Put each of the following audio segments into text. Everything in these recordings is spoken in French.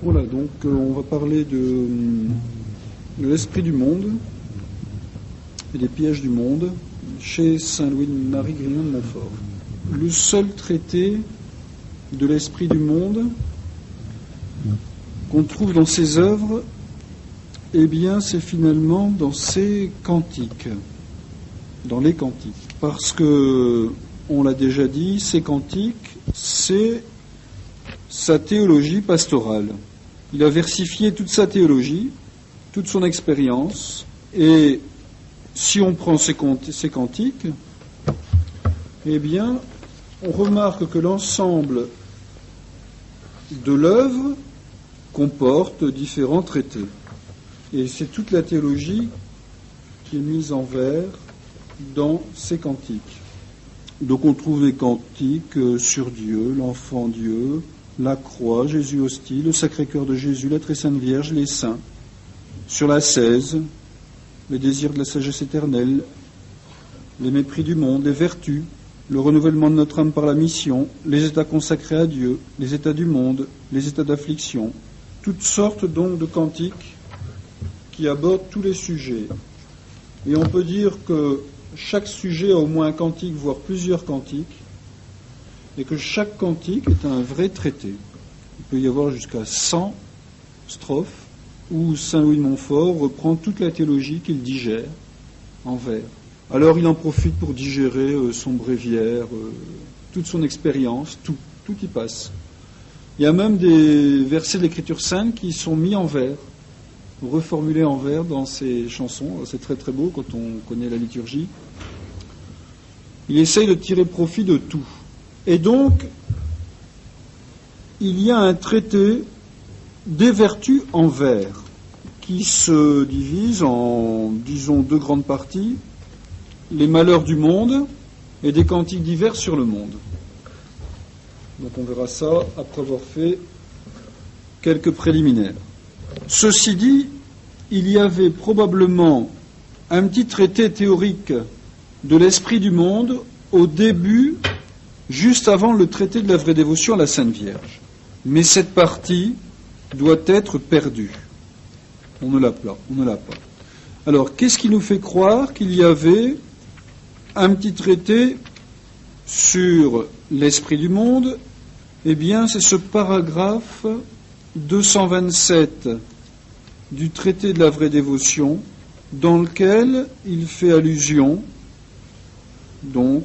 Voilà, donc on va parler de l'esprit du monde et des pièges du monde chez Saint Louis-Marie Grignon de Montfort. Le seul traité de l'esprit du monde qu'on trouve dans ses œuvres, eh bien, c'est finalement dans ses cantiques, dans les cantiques. Parce que, on l'a déjà dit, ces cantiques, c'est sa théologie pastorale. Il a versifié toute sa théologie, toute son expérience, et si on prend ces cantiques, eh bien, on remarque que l'ensemble de l'œuvre comporte différents traités. Et c'est toute la théologie qui est mise en vers dans ces cantiques. Donc on trouve des cantiques sur Dieu, l'enfant Dieu, la croix, Jésus hostie, le Sacré-Cœur de Jésus, la Très Sainte Vierge, les saints, sur l'ascèse, les désirs de la sagesse éternelle, les mépris du monde, les vertus, le renouvellement de notre âme par la mission, les états consacrés à Dieu, les états du monde, les états d'affliction, toutes sortes donc de cantiques qui abordent tous les sujets. Et on peut dire que chaque sujet a au moins un cantique, voire plusieurs cantiques, et que chaque cantique est un vrai traité. Il peut y avoir jusqu'à 100 strophes où Saint Louis de Montfort reprend toute la théologie qu'il digère en vers. Alors il en profite pour digérer son bréviaire, toute son expérience, tout y passe. Il y a même des versets de l'Écriture sainte qui sont mis en vers, reformulés en vers dans ses chansons. C'est très très beau quand on connaît la liturgie. Il essaye de tirer profit de tout. Et donc, il y a un traité des vertus en vers qui se divise en, disons, deux grandes parties, les malheurs du monde et des cantiques divers sur le monde. Donc on verra ça après avoir fait quelques préliminaires. Ceci dit, il y avait probablement un petit traité théorique de l'esprit du monde au début, juste avant le traité de la vraie dévotion à la Sainte Vierge. Mais cette partie doit être perdue. On ne l'a pas. Alors, qu'est-ce qui nous fait croire qu'il y avait un petit traité sur l'esprit du monde? Eh bien, c'est ce paragraphe 227 du traité de la vraie dévotion, dans lequel il fait allusion, donc,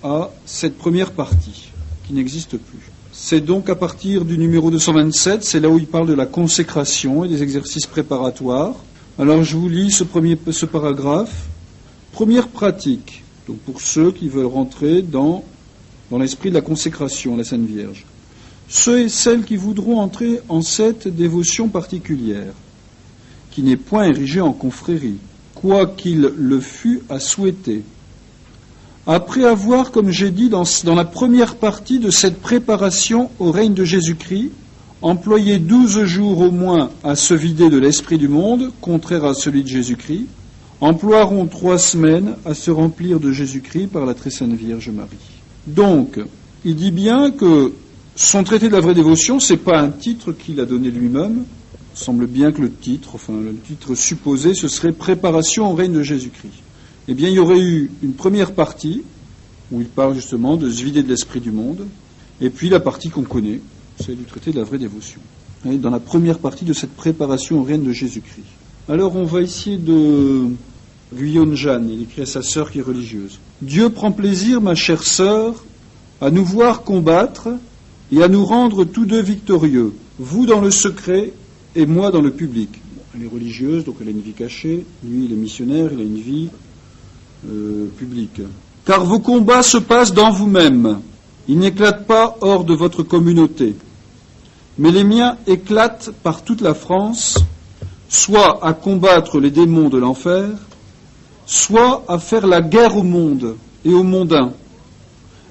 à cette première partie, qui n'existe plus. C'est donc à partir du numéro 227, c'est là où il parle de la consécration et des exercices préparatoires. Alors je vous lis ce paragraphe. Première pratique, donc pour ceux qui veulent rentrer dans l'esprit de la consécration, la Sainte Vierge. Ceux et celles qui voudront entrer en cette dévotion particulière, qui n'est point érigée en confrérie, quoiqu'il le fût à souhaiter, après avoir, comme j'ai dit, dans la première partie de cette préparation au règne de Jésus-Christ, employé 12 jours au moins à se vider de l'esprit du monde, contraire à celui de Jésus-Christ, emploieront 3 semaines à se remplir de Jésus-Christ par la Très Sainte Vierge Marie. Donc, il dit bien que son traité de la vraie dévotion, c'est pas un titre qu'il a donné lui-même. Il semble bien que le titre supposé, ce serait Préparation au règne de Jésus-Christ. Eh bien, il y aurait eu une première partie, où il parle justement de se vider de l'esprit du monde, et puis la partie qu'on connaît, c'est du traité de la vraie dévotion. Et dans la première partie de cette préparation au règne de Jésus-Christ. Alors, on va essayer de Guyonne Jeanne, il écrit à sa sœur qui est religieuse. Dieu prend plaisir, ma chère sœur, à nous voir combattre et à nous rendre tous deux victorieux, vous dans le secret et moi dans le public. Bon, elle est religieuse, donc elle a une vie cachée, lui il est missionnaire, il a une vie publique. Car vos combats se passent dans vous-même, ils n'éclatent pas hors de votre communauté, mais les miens éclatent par toute la France, soit à combattre les démons de l'enfer, soit à faire la guerre au monde et aux mondains,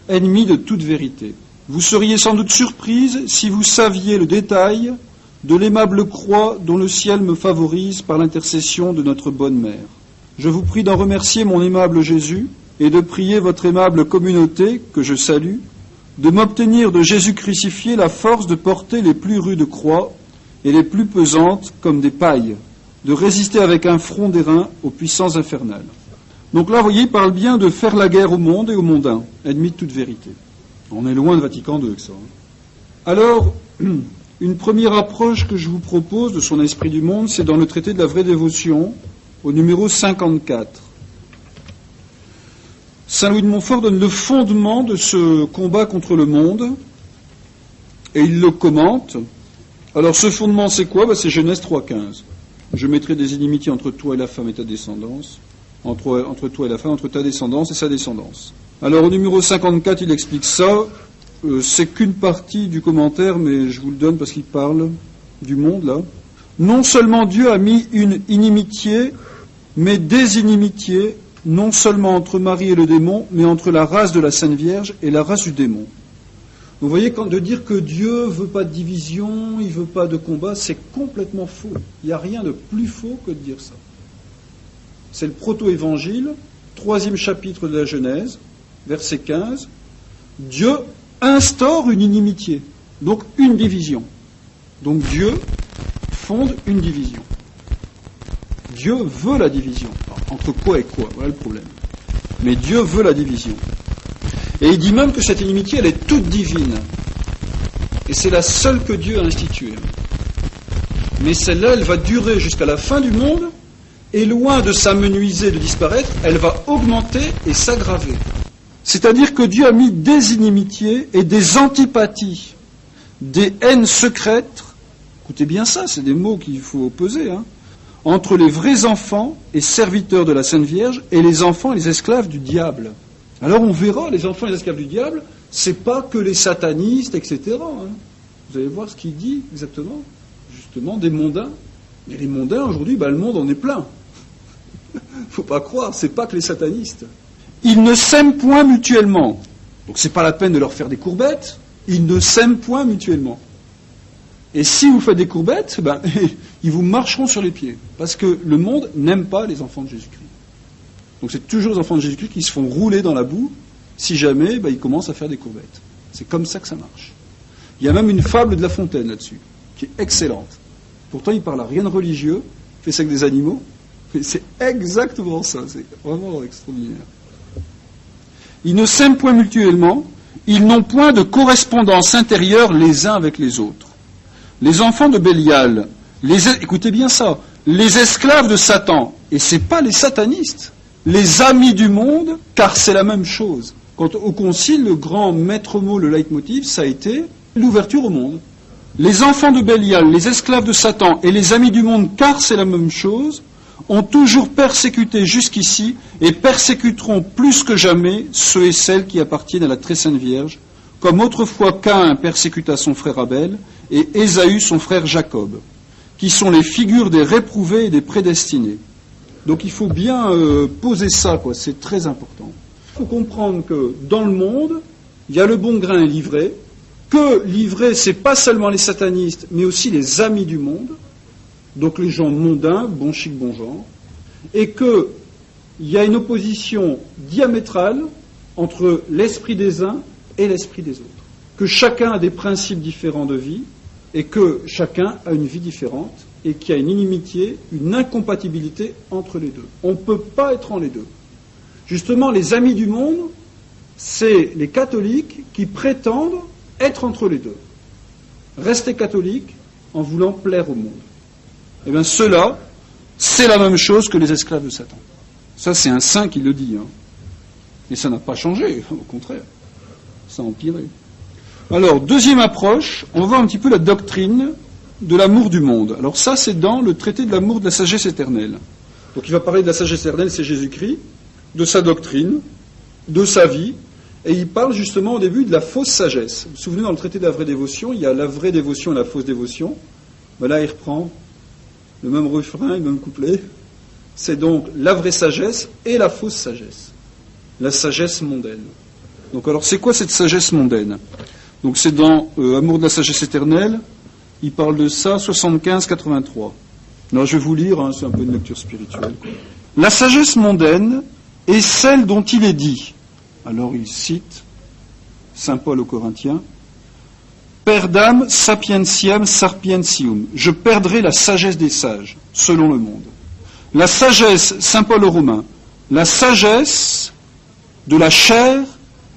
ennemis de toute vérité. Vous seriez sans doute surprise si vous saviez le détail de l'aimable croix dont le ciel me favorise par l'intercession de notre bonne mère. Je vous prie d'en remercier mon aimable Jésus et de prier votre aimable communauté, que je salue, de m'obtenir de Jésus crucifié la force de porter les plus rudes croix et les plus pesantes comme des pailles, de résister avec un front d'airain aux puissances infernales. Donc là, vous voyez, il parle bien de faire la guerre au monde et aux mondains, ennemis de toute vérité. On est loin de Vatican II, que ça. Alors, une première approche que je vous propose de son esprit du monde, c'est dans le traité de la vraie dévotion, au numéro 54. Saint Louis de Montfort donne le fondement de ce combat contre le monde, et il le commente. Alors ce fondement, c'est quoi ? C'est Genèse 3,15. Je mettrai des inimitiés entre toi et la femme et ta descendance, entre toi et la femme, entre ta descendance et sa descendance. Alors au numéro 54, il explique ça. C'est qu'une partie du commentaire, mais je vous le donne parce qu'il parle du monde, là. Non seulement Dieu a mis une inimitié, mais des inimitiés, non seulement entre Marie et le démon, mais entre la race de la Sainte Vierge et la race du démon. Vous voyez, quand de dire que Dieu ne veut pas de division, il ne veut pas de combat, c'est complètement faux. Il n'y a rien de plus faux que de dire ça. C'est le proto-évangile, 3e chapitre de la Genèse, verset 15. Dieu instaure une inimitié, donc une division. Donc Dieu fonde une division. Dieu veut la division. Alors, entre quoi et quoi ? Voilà le problème. Mais Dieu veut la division. Et il dit même que cette inimitié, elle est toute divine. Et c'est la seule que Dieu a instituée. Mais celle-là, elle va durer jusqu'à la fin du monde, et loin de s'amenuiser, de disparaître, elle va augmenter et s'aggraver. C'est-à-dire que Dieu a mis des inimitiés et des antipathies, des haines secrètes, écoutez bien ça, c'est des mots qu'il faut peser, entre les vrais enfants et serviteurs de la Sainte Vierge et les enfants et les esclaves du diable. Alors on verra, les enfants et les esclaves du diable, c'est pas que les satanistes, etc. Vous allez voir ce qu'il dit exactement, justement, des mondains. Mais les mondains, aujourd'hui, le monde en est plein. Faut pas croire, c'est pas que les satanistes. Ils ne s'aiment point mutuellement. Donc c'est pas la peine de leur faire des courbettes, ils ne s'aiment point mutuellement. Et si vous faites des courbettes, ils vous marcheront sur les pieds. Parce que le monde n'aime pas les enfants de Jésus-Christ. Donc c'est toujours les enfants de Jésus-Christ qui se font rouler dans la boue, si jamais ils commencent à faire des courbettes. C'est comme ça que ça marche. Il y a même une fable de La Fontaine là-dessus, qui est excellente. Pourtant il parle à rien de religieux, il fait ça avec des animaux, mais c'est exactement ça, c'est vraiment extraordinaire. Ils ne s'aiment point mutuellement, ils n'ont point de correspondance intérieure les uns avec les autres. Les enfants de Bélial, écoutez bien ça, les esclaves de Satan, et c'est pas les satanistes, les amis du monde, car c'est la même chose. Quand au concile, le grand maître mot, le leitmotiv, ça a été l'ouverture au monde. Les enfants de Bélial, les esclaves de Satan et les amis du monde, car c'est la même chose, ont toujours persécuté jusqu'ici et persécuteront plus que jamais ceux et celles qui appartiennent à la très sainte Vierge, comme autrefois Caïn persécuta son frère Abel et Ésaü son frère Jacob, qui sont les figures des réprouvés et des prédestinés. Donc il faut bien poser ça, c'est très important. Il faut comprendre que dans le monde, il y a le bon grain et l'ivraie, que l'ivraie, c'est pas seulement les satanistes, mais aussi les amis du monde, donc les gens mondains, bon chic, bon genre, et qu'il y a une opposition diamétrale entre l'esprit des uns et l'esprit des autres. Que chacun a des principes différents de vie, et que chacun a une vie différente, et qu'il y a une inimitié, une incompatibilité entre les deux. On ne peut pas être en les deux. Justement, les amis du monde, c'est les catholiques qui prétendent être entre les deux. Rester catholique en voulant plaire au monde. Eh bien, ceux-là, c'est la même chose que les esclaves de Satan. Ça, c'est un saint qui le dit. Et ça n'a pas changé, au contraire. Ça a empiré. Alors, deuxième approche, on va voir un petit peu la doctrine de l'amour du monde. Alors ça, c'est dans le traité de l'amour de la sagesse éternelle. Donc il va parler de la sagesse éternelle, c'est Jésus-Christ, de sa doctrine, de sa vie, et il parle justement au début de la fausse sagesse. Vous vous souvenez, dans le traité de la vraie dévotion, il y a la vraie dévotion et la fausse dévotion. Ben là, il reprend le même refrain, le même couplet. C'est donc la vraie sagesse et la fausse sagesse. La sagesse mondaine. Donc alors, c'est quoi cette sagesse mondaine ? Donc c'est dans Amour de la sagesse éternelle, il parle de ça, 75-83. Alors je vais vous lire, c'est un peu une lecture spirituelle. La sagesse mondaine est celle dont il est dit. Alors il cite Saint Paul aux Corinthiens. Perdam sapientiam sapientium. Je perdrai la sagesse des sages, selon le monde. La sagesse, saint Paul aux Romains, la sagesse de la chair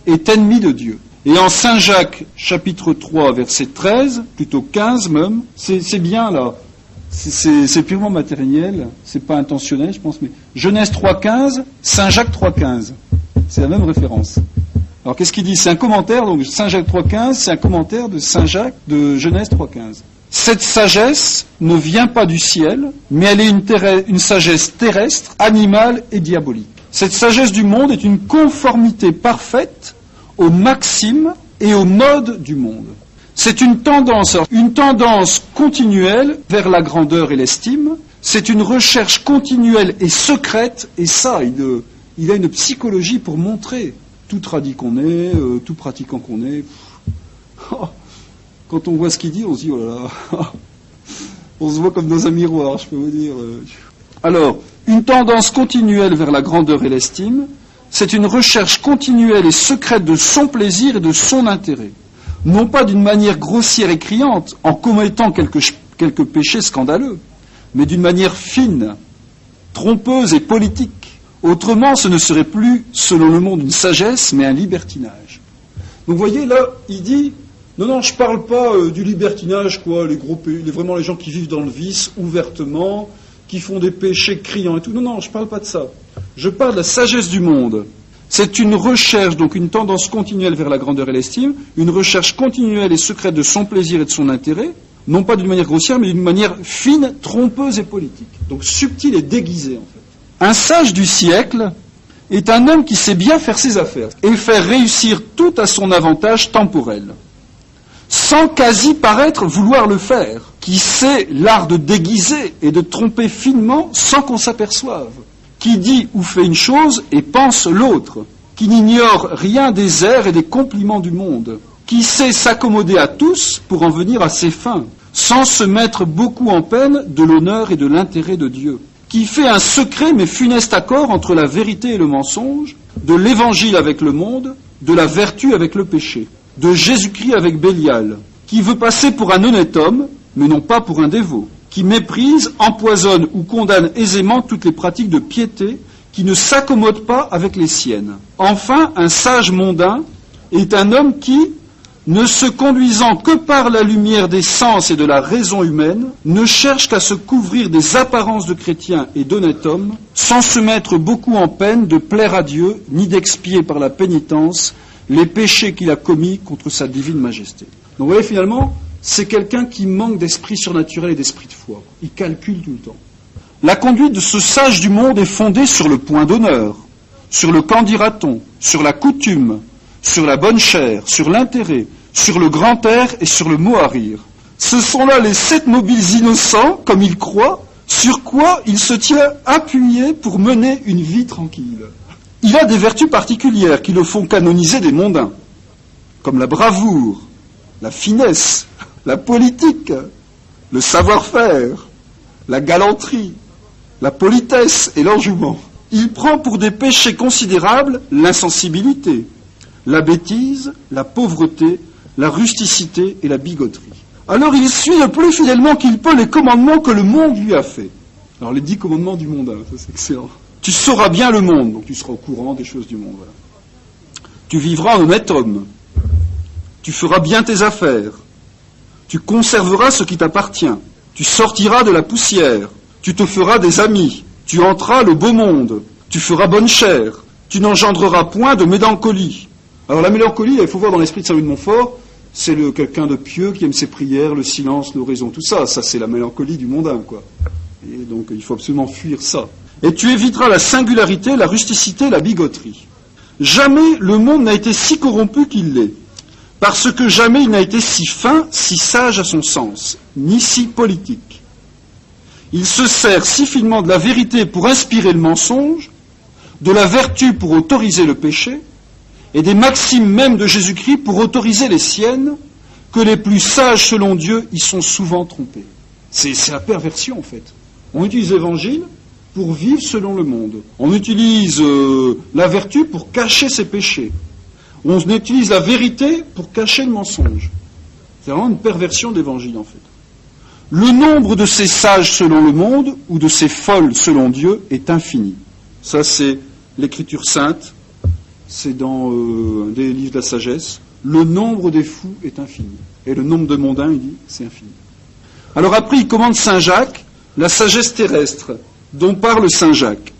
est ennemie de Dieu. Et en Saint Jacques, chapitre 3, verset 13, plutôt 15 même, c'est bien là, c'est purement matériel, c'est pas intentionnel je pense, mais Genèse 3.15, Saint Jacques 3.15, c'est la même référence. Alors qu'est-ce qu'il dit? C'est un commentaire, donc Saint Jacques 3.15, c'est un commentaire de Saint Jacques de Genèse 3.15. Cette sagesse ne vient pas du ciel, mais elle est une sagesse terrestre, animale et diabolique. Cette sagesse du monde est une conformité parfaite aux maximes et aux modes du monde. C'est une tendance continuelle vers la grandeur et l'estime. C'est une recherche continuelle et secrète, et ça, il a une psychologie pour montrer tout tradit qu'on est, tout pratiquant qu'on est. Quand on voit ce qu'il dit, on se dit, oh là là, on se voit comme dans un miroir, je peux vous dire. Alors, une tendance continuelle vers la grandeur et l'estime, c'est une recherche continuelle et secrète de son plaisir et de son intérêt. Non pas d'une manière grossière et criante, en commettant quelques péchés scandaleux, mais d'une manière fine, trompeuse et politique. Autrement, ce ne serait plus, selon le monde, une sagesse, mais un libertinage. Donc vous voyez, là, il dit, non, je ne parle pas du libertinage, quoi, vraiment les gens qui vivent dans le vice, ouvertement, qui font des péchés criants et tout. Non, je ne parle pas de ça. Je parle de la sagesse du monde. C'est une recherche, donc une tendance continuelle vers la grandeur et l'estime, une recherche continuelle et secrète de son plaisir et de son intérêt, non pas d'une manière grossière, mais d'une manière fine, trompeuse et politique. Donc subtile et déguisée, en fait. Un sage du siècle est un homme qui sait bien faire ses affaires et faire réussir tout à son avantage temporel, sans quasi paraître vouloir le faire, qui sait l'art de déguiser et de tromper finement sans qu'on s'aperçoive, qui dit ou fait une chose et pense l'autre, qui n'ignore rien des airs et des compliments du monde, qui sait s'accommoder à tous pour en venir à ses fins, sans se mettre beaucoup en peine de l'honneur et de l'intérêt de Dieu, qui fait un secret mais funeste accord entre la vérité et le mensonge, de l'évangile avec le monde, de la vertu avec le péché, de Jésus-Christ avec Bélial, qui veut passer pour un honnête homme, mais non pas pour un dévot, qui méprise, empoisonne ou condamne aisément toutes les pratiques de piété, qui ne s'accommode pas avec les siennes. Enfin, un sage mondain est un homme qui, ne se conduisant que par la lumière des sens et de la raison humaine, ne cherche qu'à se couvrir des apparences de chrétien et d'honnête homme, sans se mettre beaucoup en peine de plaire à Dieu, ni d'expier par la pénitence les péchés qu'il a commis contre sa divine majesté. Donc vous voyez, finalement, c'est quelqu'un qui manque d'esprit surnaturel et d'esprit de foi. Il calcule tout le temps. La conduite de ce sage du monde est fondée sur le point d'honneur, sur le qu'en dira-t-on, sur la coutume, sur la bonne chère, sur l'intérêt, sur le grand air et sur le mot à rire. Ce sont là les 7 mobiles innocents, comme il croit, sur quoi il se tient appuyé pour mener une vie tranquille. Il a des vertus particulières qui le font canoniser des mondains, comme la bravoure, la finesse, la politique, le savoir-faire, la galanterie, la politesse et l'enjouement. Il prend pour des péchés considérables l'insensibilité, la bêtise, la pauvreté, la rusticité et la bigoterie. Alors il suit le plus fidèlement qu'il peut les commandements que le monde lui a faits. Alors les 10 commandements du mondain, ça c'est excellent. Tu sauras bien le monde, donc tu seras au courant des choses du monde. Voilà. Tu vivras en honnête homme. Tu feras bien tes affaires. Tu conserveras ce qui t'appartient. Tu sortiras de la poussière. Tu te feras des amis. Tu entreras le beau monde. Tu feras bonne chère. Tu n'engendreras point de mélancolie. Alors la mélancolie, il faut voir dans l'esprit de Saint Louis de Montfort, c'est quelqu'un de pieux qui aime ses prières, le silence, l'oraison, tout ça. Ça, c'est la mélancolie du mondain, quoi. Et donc, il faut absolument fuir ça. Et tu éviteras la singularité, la rusticité, la bigoterie. Jamais le monde n'a été si corrompu qu'il l'est, parce que jamais il n'a été si fin, si sage à son sens, ni si politique. Il se sert si finement de la vérité pour inspirer le mensonge, de la vertu pour autoriser le péché, et des maximes même de Jésus-Christ pour autoriser les siennes, que les plus sages selon Dieu y sont souvent trompés. C'est la perversion en fait. On utilise l'évangile pour vivre selon le monde. On utilise la vertu pour cacher ses péchés. On utilise la vérité pour cacher le mensonge. C'est vraiment une perversion de l'évangile, en fait. Le nombre de ces sages selon le monde, ou de ces folles selon Dieu, est infini. Ça, c'est l'écriture sainte, c'est dans un des livres de la sagesse. Le nombre des fous est infini. Et le nombre de mondains, il dit, c'est infini. Alors après, il commande Saint Jacques, la sagesse terrestre, dont parle Saint Jacques,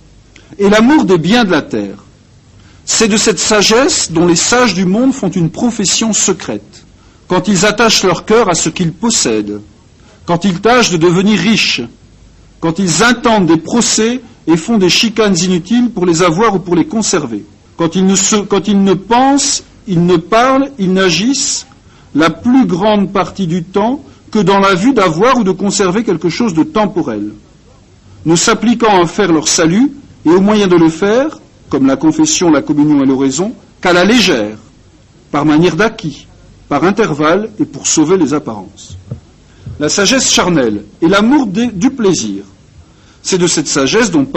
et l'amour des biens de la terre. C'est de cette sagesse dont les sages du monde font une profession secrète, quand ils attachent leur cœur à ce qu'ils possèdent, quand ils tâchent de devenir riches, quand ils intentent des procès et font des chicanes inutiles pour les avoir ou pour les conserver, quand ils ne pensent, ils ne parlent, ils n'agissent la plus grande partie du temps que dans la vue d'avoir ou de conserver quelque chose de temporel, ne s'appliquant à faire leur salut et au moyen de le faire, comme la confession, la communion et l'oraison, qu'à la légère, par manière d'acquis, par intervalle et pour sauver les apparences. La sagesse charnelle et l'amour du plaisir, c'est de cette sagesse dont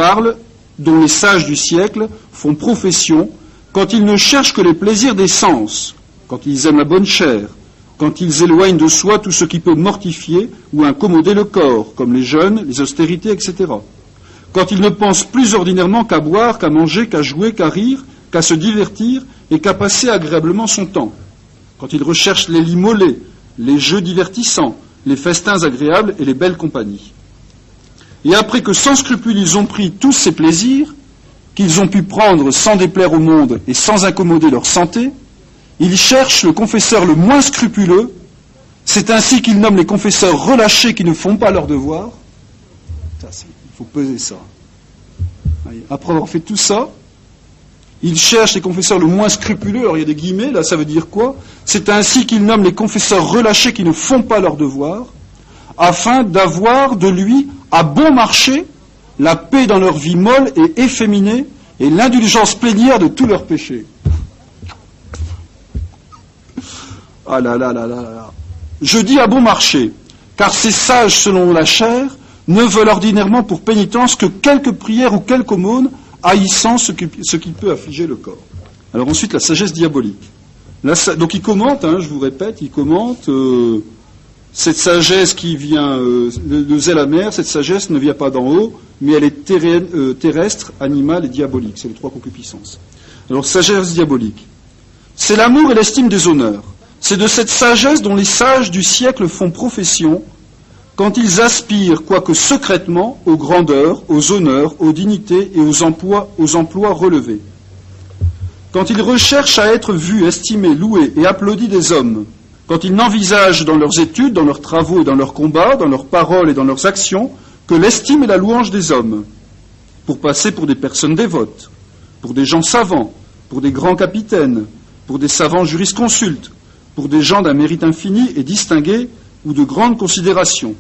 les sages du siècle font profession quand ils ne cherchent que les plaisirs des sens, quand ils aiment la bonne chair, quand ils éloignent de soi tout ce qui peut mortifier ou incommoder le corps, comme les jeûnes, les austérités, etc. Quand ils ne pensent plus ordinairement qu'à boire, qu'à manger, qu'à jouer, qu'à rire, qu'à se divertir et qu'à passer agréablement son temps. Quand ils recherchent les lits mollets, les jeux divertissants, les festins agréables et les belles compagnies. Et après que sans scrupule ils ont pris tous ces plaisirs, qu'ils ont pu prendre sans déplaire au monde et sans incommoder leur santé, ils cherchent le confesseur le moins scrupuleux, c'est ainsi qu'ils nomment les confesseurs relâchés qui ne font pas leur devoir. Il faut peser ça. Après avoir fait tout ça, ils cherchent les confesseurs le moins scrupuleux, alors il y a des guillemets, là ça veut dire quoi? C'est ainsi qu'ils nomment les confesseurs relâchés qui ne font pas leur devoir, afin d'avoir de lui à bon marché la paix dans leur vie molle et efféminée et l'indulgence plénière de tous leurs péchés. Ah là là là là là. Je dis à bon marché, car ces sages selon la chair ne veulent ordinairement pour pénitence que quelques prières ou quelques aumônes, haïssant ce qui peut affliger le corps. Alors ensuite, la sagesse diabolique. Donc il commente, je vous répète, il commente cette sagesse qui vient de zèle amer, cette sagesse ne vient pas d'en haut, mais elle est terrestre, animale et diabolique. C'est les trois concupiscences. Alors sagesse diabolique. C'est l'amour et l'estime des honneurs. C'est de cette sagesse dont les sages du siècle font profession, quand ils aspirent, quoique secrètement, aux grandeurs, aux honneurs, aux dignités et aux emplois relevés. Quand ils recherchent à être vus, estimés, loués et applaudis des hommes, quand ils n'envisagent dans leurs études, dans leurs travaux et dans leurs combats, dans leurs paroles et dans leurs actions, que l'estime et la louange des hommes, pour passer pour des personnes dévotes, pour des gens savants, pour des grands capitaines, pour des savants jurisconsultes, pour des gens d'un mérite infini et distingué ou de grande considération,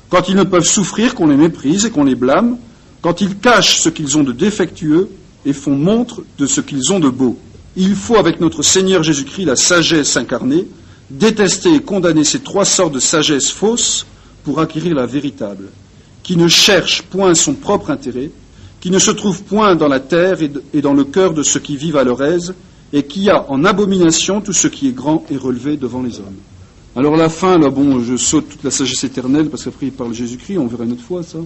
quand ils ne peuvent souffrir qu'on les méprise et qu'on les blâme, quand ils cachent ce qu'ils ont de défectueux et font montre de ce qu'ils ont de beau. Il faut, avec notre Seigneur Jésus-Christ, la sagesse incarnée, détester et condamner ces trois sortes de sagesse fausse pour acquérir la véritable, qui ne cherche point son propre intérêt, qui ne se trouve point dans la terre et dans le cœur de ceux qui vivent à leur aise, et qui a en abomination tout ce qui est grand et relevé devant les hommes. Alors la fin, là, je saute toute la sagesse éternelle, parce qu'après il parle de Jésus-Christ, on verra une autre fois ça.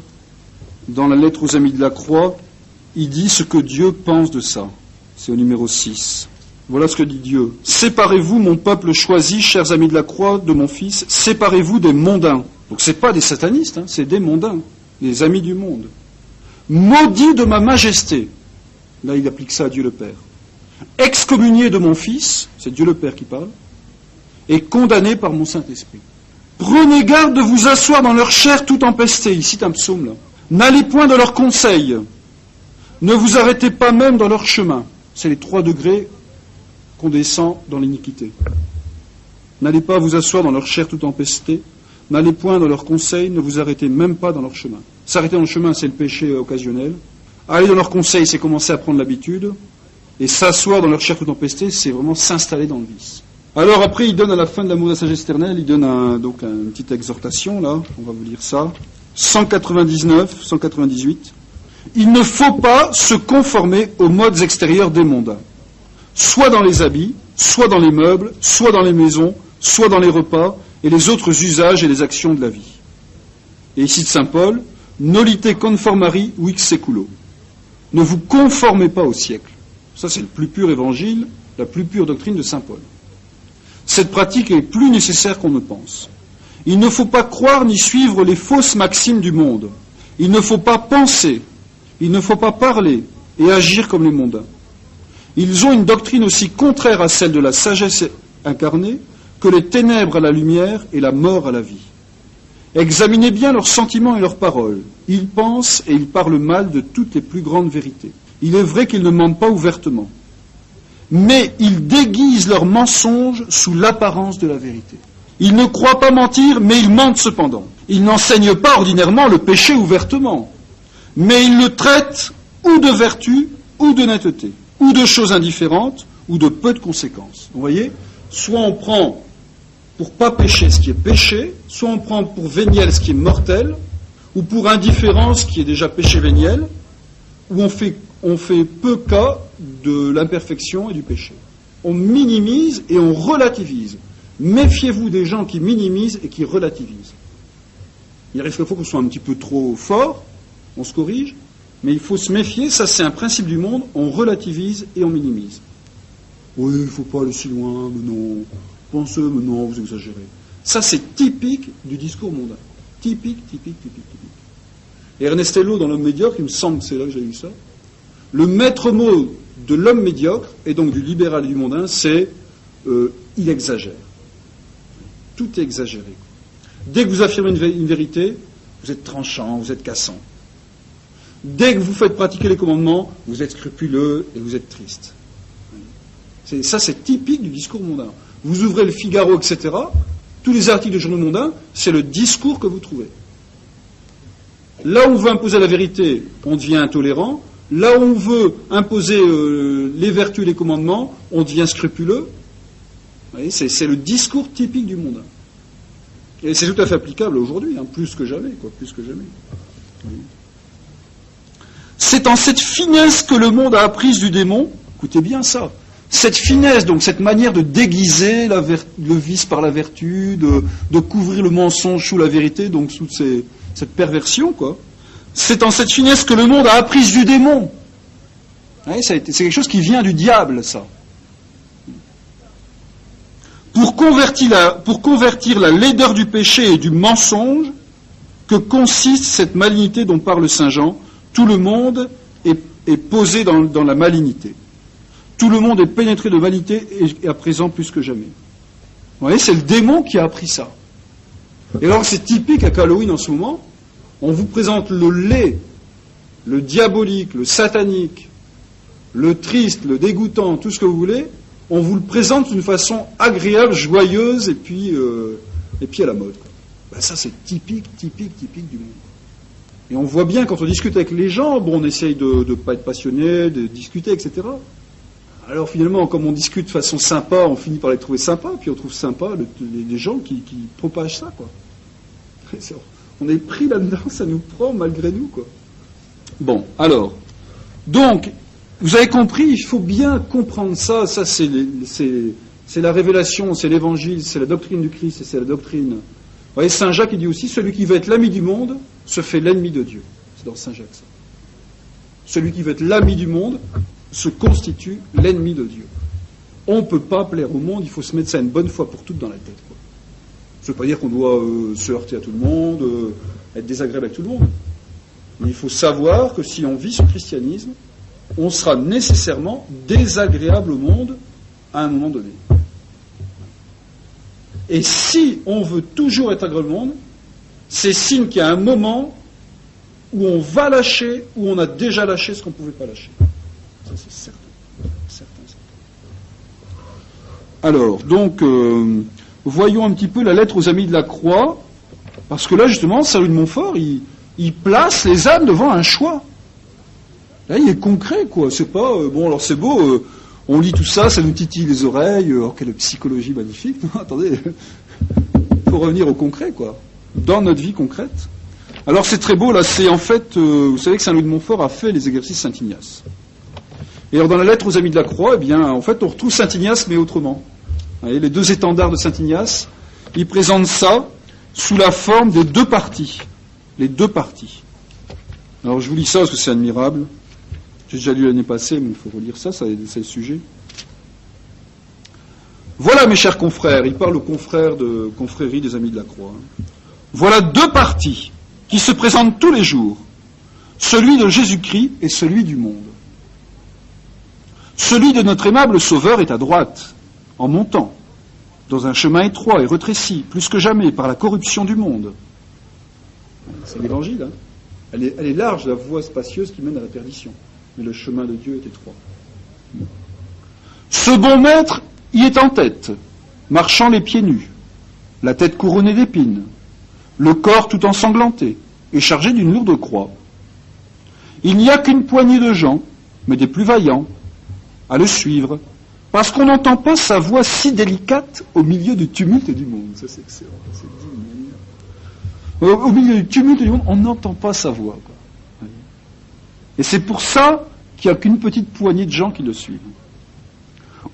Dans la lettre aux amis de la croix, il dit ce que Dieu pense de ça. C'est au numéro 6. Voilà ce que dit Dieu. Séparez-vous, mon peuple choisi, chers amis de la croix, de mon Fils, séparez-vous des mondains. Donc c'est pas des satanistes, c'est des mondains, des amis du monde. Maudits de ma majesté. Là, il applique ça à Dieu le Père. Excommuniés de mon Fils, c'est Dieu le Père qui parle, et condamnés par mon Saint-Esprit. Prenez garde de vous asseoir dans leur chair tout empestée. Il cite un psaume là. N'allez point dans leurs conseils. Ne vous arrêtez pas même dans leur chemin. C'est les 3 degrés qu'on descend dans l'iniquité. N'allez pas vous asseoir dans leur chair tout empestée. N'allez point dans leurs conseils. Ne vous arrêtez même pas dans leur chemin. S'arrêter dans le chemin, c'est le péché occasionnel. Aller dans leurs conseils, c'est commencer à prendre l'habitude. Et s'asseoir dans leur chair tout empestée, c'est vraiment s'installer dans le vice. Alors après, il donne à la fin de l'amour de la sagesse éternelle, il donne une petite exhortation, là, on va vous lire ça. 199, 198. Il ne faut pas se conformer aux modes extérieurs des mondains, soit dans les habits, soit dans les meubles, soit dans les maisons, soit dans les repas, et les autres usages et les actions de la vie. Et ici de saint Paul, nolite conformari vix seculo. Ne vous conformez pas au siècle. Ça, c'est le plus pur évangile, la plus pure doctrine de saint Paul. Cette pratique est plus nécessaire qu'on ne pense. Il ne faut pas croire ni suivre les fausses maximes du monde. Il ne faut pas penser, il ne faut pas parler et agir comme les mondains. Ils ont une doctrine aussi contraire à celle de la sagesse incarnée que les ténèbres à la lumière et la mort à la vie. Examinez bien leurs sentiments et leurs paroles. Ils pensent et ils parlent mal de toutes les plus grandes vérités. Il est vrai qu'ils ne mentent pas ouvertement, mais ils déguisent leurs mensonges sous l'apparence de la vérité. Ils ne croient pas mentir, mais ils mentent cependant. Ils n'enseignent pas ordinairement le péché ouvertement, mais ils le traitent ou de vertu, ou de netteté, ou de choses indifférentes, ou de peu de conséquences. Vous voyez, soit on prend pour pas pécher ce qui est péché, soit on prend pour véniel ce qui est mortel, ou pour indifférence ce qui est déjà péché véniel, où on fait peu cas de l'imperfection et du péché. On minimise et on relativise. Méfiez-vous des gens qui minimisent et qui relativisent. Il arrive qu'il faut qu'on soit un petit peu trop fort, on se corrige, mais il faut se méfier, ça c'est un principe du monde, on relativise et on minimise. Oui, il ne faut pas aller si loin, mais non, pensez, mais non, vous exagérez. Ça c'est typique du discours mondain. Typique. Et Ernestello, dans L'homme médiocre, il me semble que c'est là que j'ai lu ça, le maître mot de l'homme médiocre, et donc du libéral et du mondain, c'est il exagère. Tout est exagéré. Dès que vous affirmez une vérité, vous êtes tranchant, vous êtes cassant. Dès que vous faites pratiquer les commandements, vous êtes scrupuleux et vous êtes triste. Ça, c'est typique du discours mondain. Vous ouvrez le Figaro, etc., tous les articles de journaux mondains, c'est le discours que vous trouvez. Là où on veut imposer la vérité, on devient intolérant. Là où on veut imposer les vertus et les commandements, on devient scrupuleux. Vous voyez, c'est le discours typique du mondain. Et c'est tout à fait applicable aujourd'hui, plus que jamais, plus que jamais. Oui. C'est en cette finesse que le monde a apprise du démon, écoutez bien ça, cette finesse, donc cette manière de déguiser le vice par la vertu, de couvrir le mensonge sous la vérité, donc sous cette perversion, c'est en cette finesse que le monde a apprise du démon. Oui, c'est quelque chose qui vient du diable, ça. Pour convertir la laideur du péché et du mensonge que consiste cette malignité dont parle saint Jean, tout le monde est posé dans la malignité. Tout le monde est pénétré de malignité et à présent plus que jamais. Vous voyez, c'est le démon qui a appris ça. Et alors c'est typique à Halloween en ce moment, on vous présente le laid, le diabolique, le satanique, le triste, le dégoûtant, tout ce que vous voulez, on vous le présente d'une façon agréable, joyeuse, et puis à la mode. Ça, c'est typique du monde. Et on voit bien, quand on discute avec les gens, on essaye de ne pas être passionné, de discuter, etc. Alors finalement, comme on discute de façon sympa, on finit par les trouver sympas, puis on trouve sympa les gens qui propagent ça, On est pris là-dedans, ça nous prend malgré nous, Bon, alors, donc, vous avez compris, il faut bien comprendre ça. Ça, c'est la révélation, c'est l'évangile, c'est la doctrine du Christ, et c'est la doctrine. Vous voyez, saint Jacques, il dit aussi, celui qui veut être l'ami du monde se fait l'ennemi de Dieu. C'est dans saint Jacques, ça. Celui qui veut être l'ami du monde se constitue l'ennemi de Dieu. On ne peut pas plaire au monde, il faut se mettre ça une bonne fois pour toutes dans la tête. Ça ne veut pas dire qu'on doit se heurter à tout le monde, être désagréable avec tout le monde. Mais il faut savoir que si on vit ce christianisme, on sera nécessairement désagréable au monde à un moment donné. Et si on veut toujours être agréable au monde, c'est signe qu'il y a un moment où on va lâcher, où on a déjà lâché ce qu'on ne pouvait pas lâcher. Ça, c'est certain. Alors, donc, voyons un petit peu la lettre aux Amis de la Croix, parce que là, justement, Saint-Louis de Montfort, il place les âmes devant un choix. Là, il est concret, C'est pas, alors c'est beau, on lit tout ça, ça nous titille les oreilles, quelle psychologie magnifique. Non, attendez, il faut revenir au concret, dans notre vie concrète. Alors, c'est très beau, là, c'est en fait, vous savez que Saint-Louis de Montfort a fait les exercices Saint-Ignace. Et alors, dans la lettre aux Amis de la Croix, en fait, on retrouve Saint-Ignace, mais autrement. Vous voyez, les deux étendards de Saint-Ignace, il présente ça sous la forme des deux parties. Les deux parties. Alors je vous lis ça parce que c'est admirable. J'ai déjà lu l'année passée, mais il faut relire ça, c'est le sujet. Voilà, mes chers confrères, il parle aux confrères de confrérie des Amis de la Croix. Voilà deux parties qui se présentent tous les jours. Celui de Jésus-Christ et celui du monde. Celui de notre aimable Sauveur est à droite, en montant, dans un chemin étroit et rétréci, plus que jamais, par la corruption du monde. C'est l'Évangile, hein. Elle est large, la voie spacieuse qui mène à la perdition. Mais le chemin de Dieu est étroit. Ce bon maître y est en tête, marchant les pieds nus, la tête couronnée d'épines, le corps tout ensanglanté et chargé d'une lourde croix. Il n'y a qu'une poignée de gens, mais des plus vaillants, à le suivre, parce qu'on n'entend pas sa voix si délicate au milieu du tumulte du monde. Ça, c'est excellent. C'est digne. Au milieu du tumulte du monde, on n'entend pas sa voix, quoi. Et c'est pour ça qu'il n'y a qu'une petite poignée de gens qui le suivent.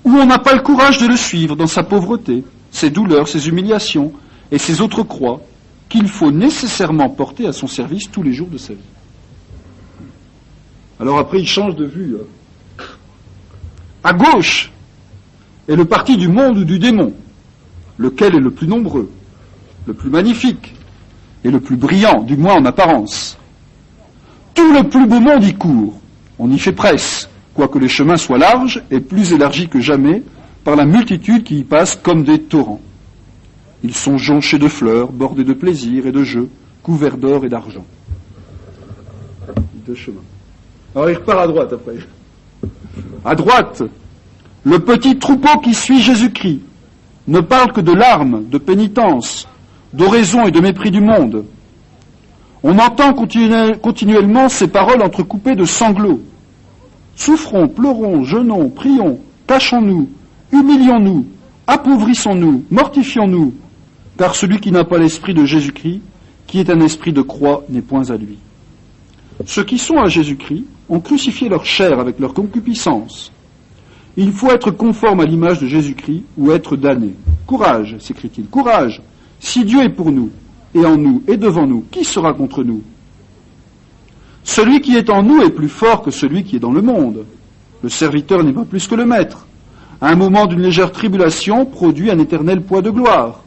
Ou on n'a pas le courage de le suivre dans sa pauvreté, ses douleurs, ses humiliations et ses autres croix qu'il faut nécessairement porter à son service tous les jours de sa vie. Alors après, il change de vue. À gauche est le parti du monde ou du démon, lequel est le plus nombreux, le plus magnifique et le plus brillant, du moins en apparence. Tout le plus beau monde y court, on y fait presse, quoique les chemins soient larges et plus élargis que jamais par la multitude qui y passe comme des torrents. Ils sont jonchés de fleurs, bordés de plaisirs et de jeux, couverts d'or et d'argent. Deux chemins. Alors il repart à droite après. À droite, le petit troupeau qui suit Jésus-Christ ne parle que de larmes, de pénitence, d'oraison et de mépris du monde. On entend continuellement ces paroles entrecoupées de sanglots. Souffrons, pleurons, jeûnons, prions, cachons-nous, humilions-nous, appauvrissons-nous, mortifions-nous, car celui qui n'a pas l'esprit de Jésus-Christ, qui est un esprit de croix, n'est point à lui. Ceux qui sont à Jésus-Christ ont crucifié leur chair avec leur concupiscence. Il faut être conforme à l'image de Jésus-Christ ou être damné. Courage, s'écrie-t-il, courage. Si Dieu est pour nous, et en nous, et devant nous, qui sera contre nous? Celui qui est en nous est plus fort que celui qui est dans le monde. Le serviteur n'est pas plus que le maître. Un moment d'une légère tribulation produit un éternel poids de gloire.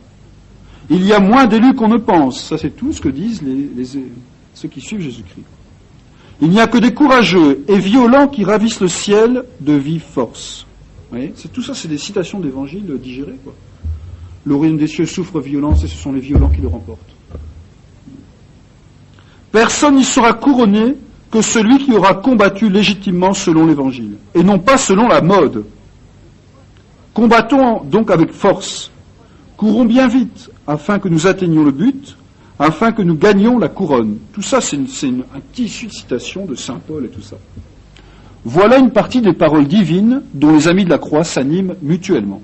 Il y a moins d'élus qu'on ne pense. Ça, c'est tout ce que disent ceux qui suivent Jésus-Christ. Il n'y a que des courageux et violents qui ravissent le ciel de vive force. Vous voyez, tout ça, c'est des citations d'évangile digérées, quoi. Le royaume des cieux souffre violence et ce sont les violents qui le remportent. Personne n'y sera couronné que celui qui aura combattu légitimement selon l'évangile, et non pas selon la mode. Combattons donc avec force. Courons bien vite, afin que nous atteignions le but, afin que nous gagnions la couronne. Tout ça, c'est un tissu de citation de saint Paul et tout ça. Voilà une partie des paroles divines dont les Amis de la Croix s'animent mutuellement.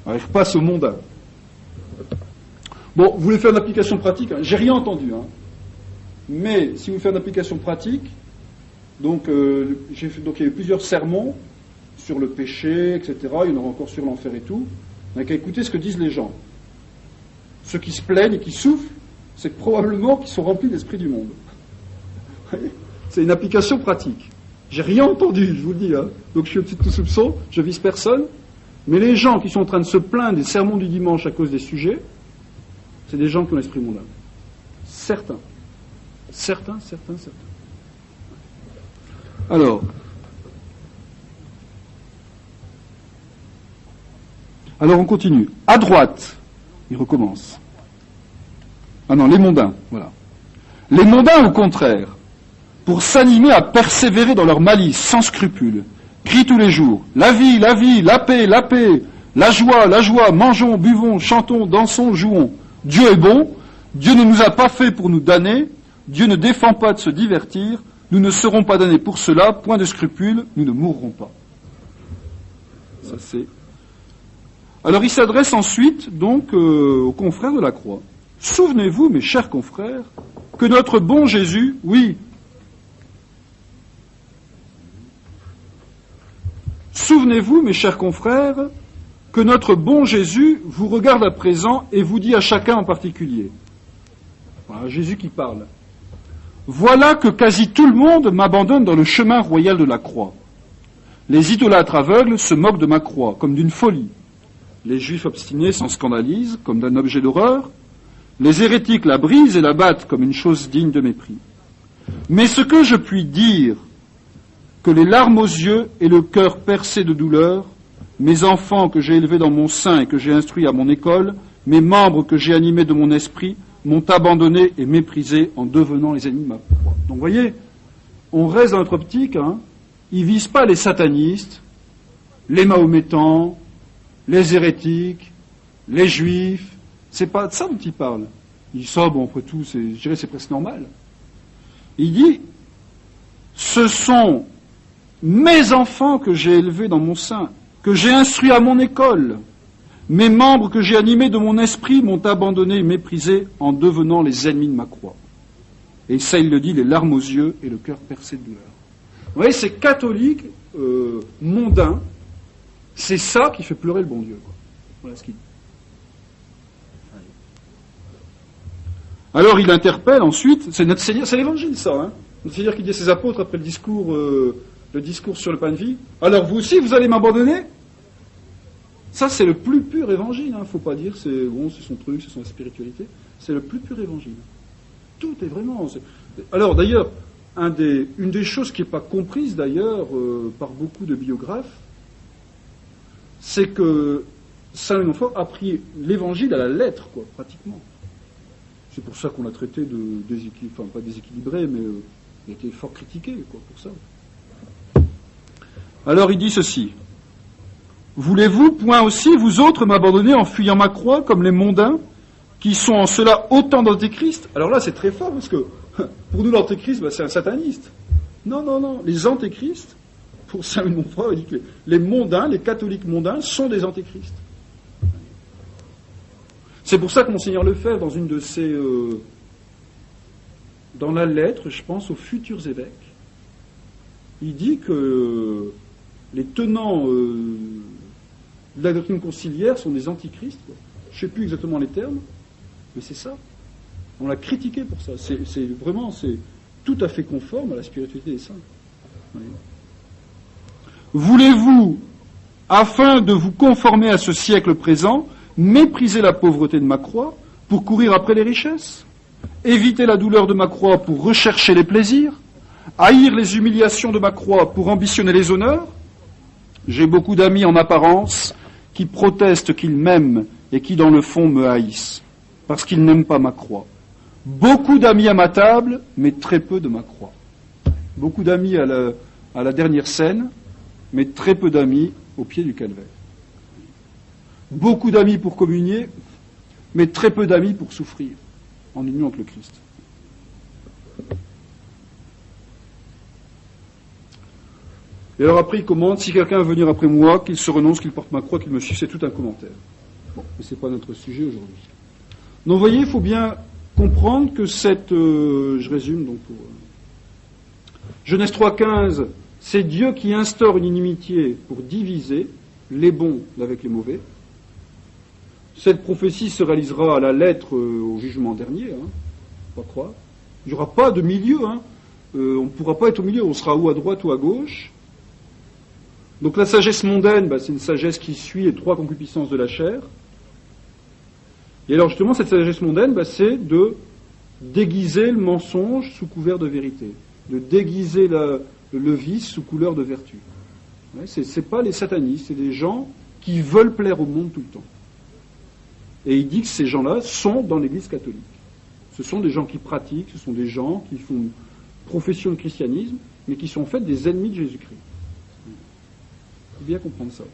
Alors, je passe au mondain. Bon, vous voulez faire une application pratique, hein. J'ai rien entendu, hein. Mais si vous faites une application pratique, donc il y a eu plusieurs sermons sur le péché, etc. Il y en aura encore sur l'enfer et tout. On n'a qu'à écouter ce que disent les gens. Ceux qui se plaignent et qui souffrent, c'est probablement qu'ils sont remplis d'esprit du monde. C'est une application pratique. J'ai rien entendu, je vous le dis, hein. Donc je suis au-dessus de tout soupçon, je vise personne. Mais les gens qui sont en train de se plaindre des sermons du dimanche à cause des sujets, c'est des gens qui ont l'esprit mondain. Certains. Alors on continue. À droite, il recommence. Ah non, les mondains, voilà. Les mondains, au contraire, pour s'animer à persévérer dans leur malice, sans scrupule, crient tous les jours, la vie, la paix, la joie, mangeons, buvons, chantons, dansons, jouons. Dieu est bon, Dieu ne nous a pas fait pour nous damner, Dieu ne défend pas de se divertir, nous ne serons pas damnés pour cela, point de scrupule, nous ne mourrons pas. Ça c'est... Alors il s'adresse ensuite donc aux confrères de la croix. Souvenez-vous, mes chers confrères, que notre bon Jésus, oui, souvenez-vous, mes chers confrères, que notre bon Jésus vous regarde à présent et vous dit à chacun en particulier. Voilà, Jésus qui parle. Voilà que quasi tout le monde m'abandonne dans le chemin royal de la croix. Les idolâtres aveugles se moquent de ma croix, comme d'une folie. Les juifs obstinés s'en scandalisent, comme d'un objet d'horreur. Les hérétiques la brisent et la battent comme une chose digne de mépris. Mais ce que je puis dire, que les larmes aux yeux et le cœur percé de douleur, mes enfants que j'ai élevés dans mon sein et que j'ai instruits à mon école, mes membres que j'ai animés de mon esprit, m'ont abandonné et méprisé en devenant les ennemis de ma croix. Donc vous voyez, on reste dans notre optique, ils ne visent pas les satanistes, les mahométans, les hérétiques, les juifs, c'est pas de ça dont ils parlent. Il dit ça, bon, après tout, je dirais c'est presque normal. Il dit, ce sont mes enfants que j'ai élevés dans mon sein, que j'ai instruits à mon école, mes membres que j'ai animés de mon esprit m'ont abandonné et méprisé en devenant les ennemis de ma croix. Et ça, il le dit, les larmes aux yeux et le cœur percé de douleur. Vous voyez, ces catholiques mondains, c'est ça qui fait pleurer le bon Dieu, quoi. Voilà ce qu'il dit. Alors il interpelle ensuite, c'est notre Seigneur, c'est l'évangile ça, Notre Seigneur qui dit à ses apôtres après le discours sur le pain de vie, alors vous aussi vous allez m'abandonner? Ça c'est le plus pur évangile, faut pas dire c'est son truc, c'est son spiritualité, c'est le plus pur évangile. Tout est vraiment... Alors d'ailleurs, une des choses qui n'est pas comprise d'ailleurs par beaucoup de biographes, c'est que Saint Montfort a pris l'évangile à la lettre, quoi, pratiquement. C'est pour ça qu'on l'a traité de déséquilibré, enfin pas déséquilibré, mais il a été fort critiqué, quoi, pour ça. Alors il dit ceci. Voulez-vous, point aussi, vous autres, m'abandonner en fuyant ma croix, comme les mondains, qui sont en cela autant d'antéchrist? Alors là, c'est très fort, parce que pour nous, l'antéchrist, c'est un sataniste. Non. Les antéchrists, pour Saint Louis de Montfort, il dit que les mondains, les catholiques mondains, sont des antéchrists. C'est pour ça que Monseigneur Lefebvre, dans une de ses... dans la lettre, je pense, aux futurs évêques, il dit que les tenants de la doctrine conciliaire sont des antichrists, quoi. Je ne sais plus exactement les termes, mais c'est ça. On l'a critiqué pour ça. C'est tout à fait conforme à la spiritualité des saints. Oui. Voulez-vous, afin de vous conformer à ce siècle présent, mépriser la pauvreté de ma croix pour courir après les richesses, éviter la douleur de ma croix pour rechercher les plaisirs, haïr les humiliations de ma croix pour ambitionner les honneurs? J'ai beaucoup d'amis en apparence qui protestent qu'ils m'aiment et qui dans le fond me haïssent, parce qu'ils n'aiment pas ma croix. Beaucoup d'amis à ma table, mais très peu de ma croix. Beaucoup d'amis à la dernière scène, mais très peu d'amis au pied du calvaire. Beaucoup d'amis pour communier, mais très peu d'amis pour souffrir, en union avec le Christ. Et alors après, il commande, si quelqu'un veut venir après moi, qu'il se renonce, qu'il porte ma croix, qu'il me suive, c'est tout un commentaire. Bon, mais ce n'est pas notre sujet aujourd'hui. Donc vous voyez, il faut bien comprendre que je résume donc pour Genèse 3,15, c'est Dieu qui instaure une inimitié pour diviser les bons avec les mauvais. Cette prophétie se réalisera à la lettre au jugement dernier, faut pas croire. Il n'y aura pas de milieu, on ne pourra pas être au milieu, on sera ou à droite ou à gauche. Donc la sagesse mondaine, c'est une sagesse qui suit les trois concupiscences de la chair. Et alors justement, cette sagesse mondaine, c'est de déguiser le mensonge sous couvert de vérité, de déguiser le vice sous couleur de vertu. Ouais, c'est pas les satanistes, c'est des gens qui veulent plaire au monde tout le temps. Et il dit que ces gens-là sont dans l'Église catholique. Ce sont des gens qui pratiquent, ce sont des gens qui font profession de christianisme, mais qui sont en fait des ennemis de Jésus-Christ. Il faut bien comprendre ça.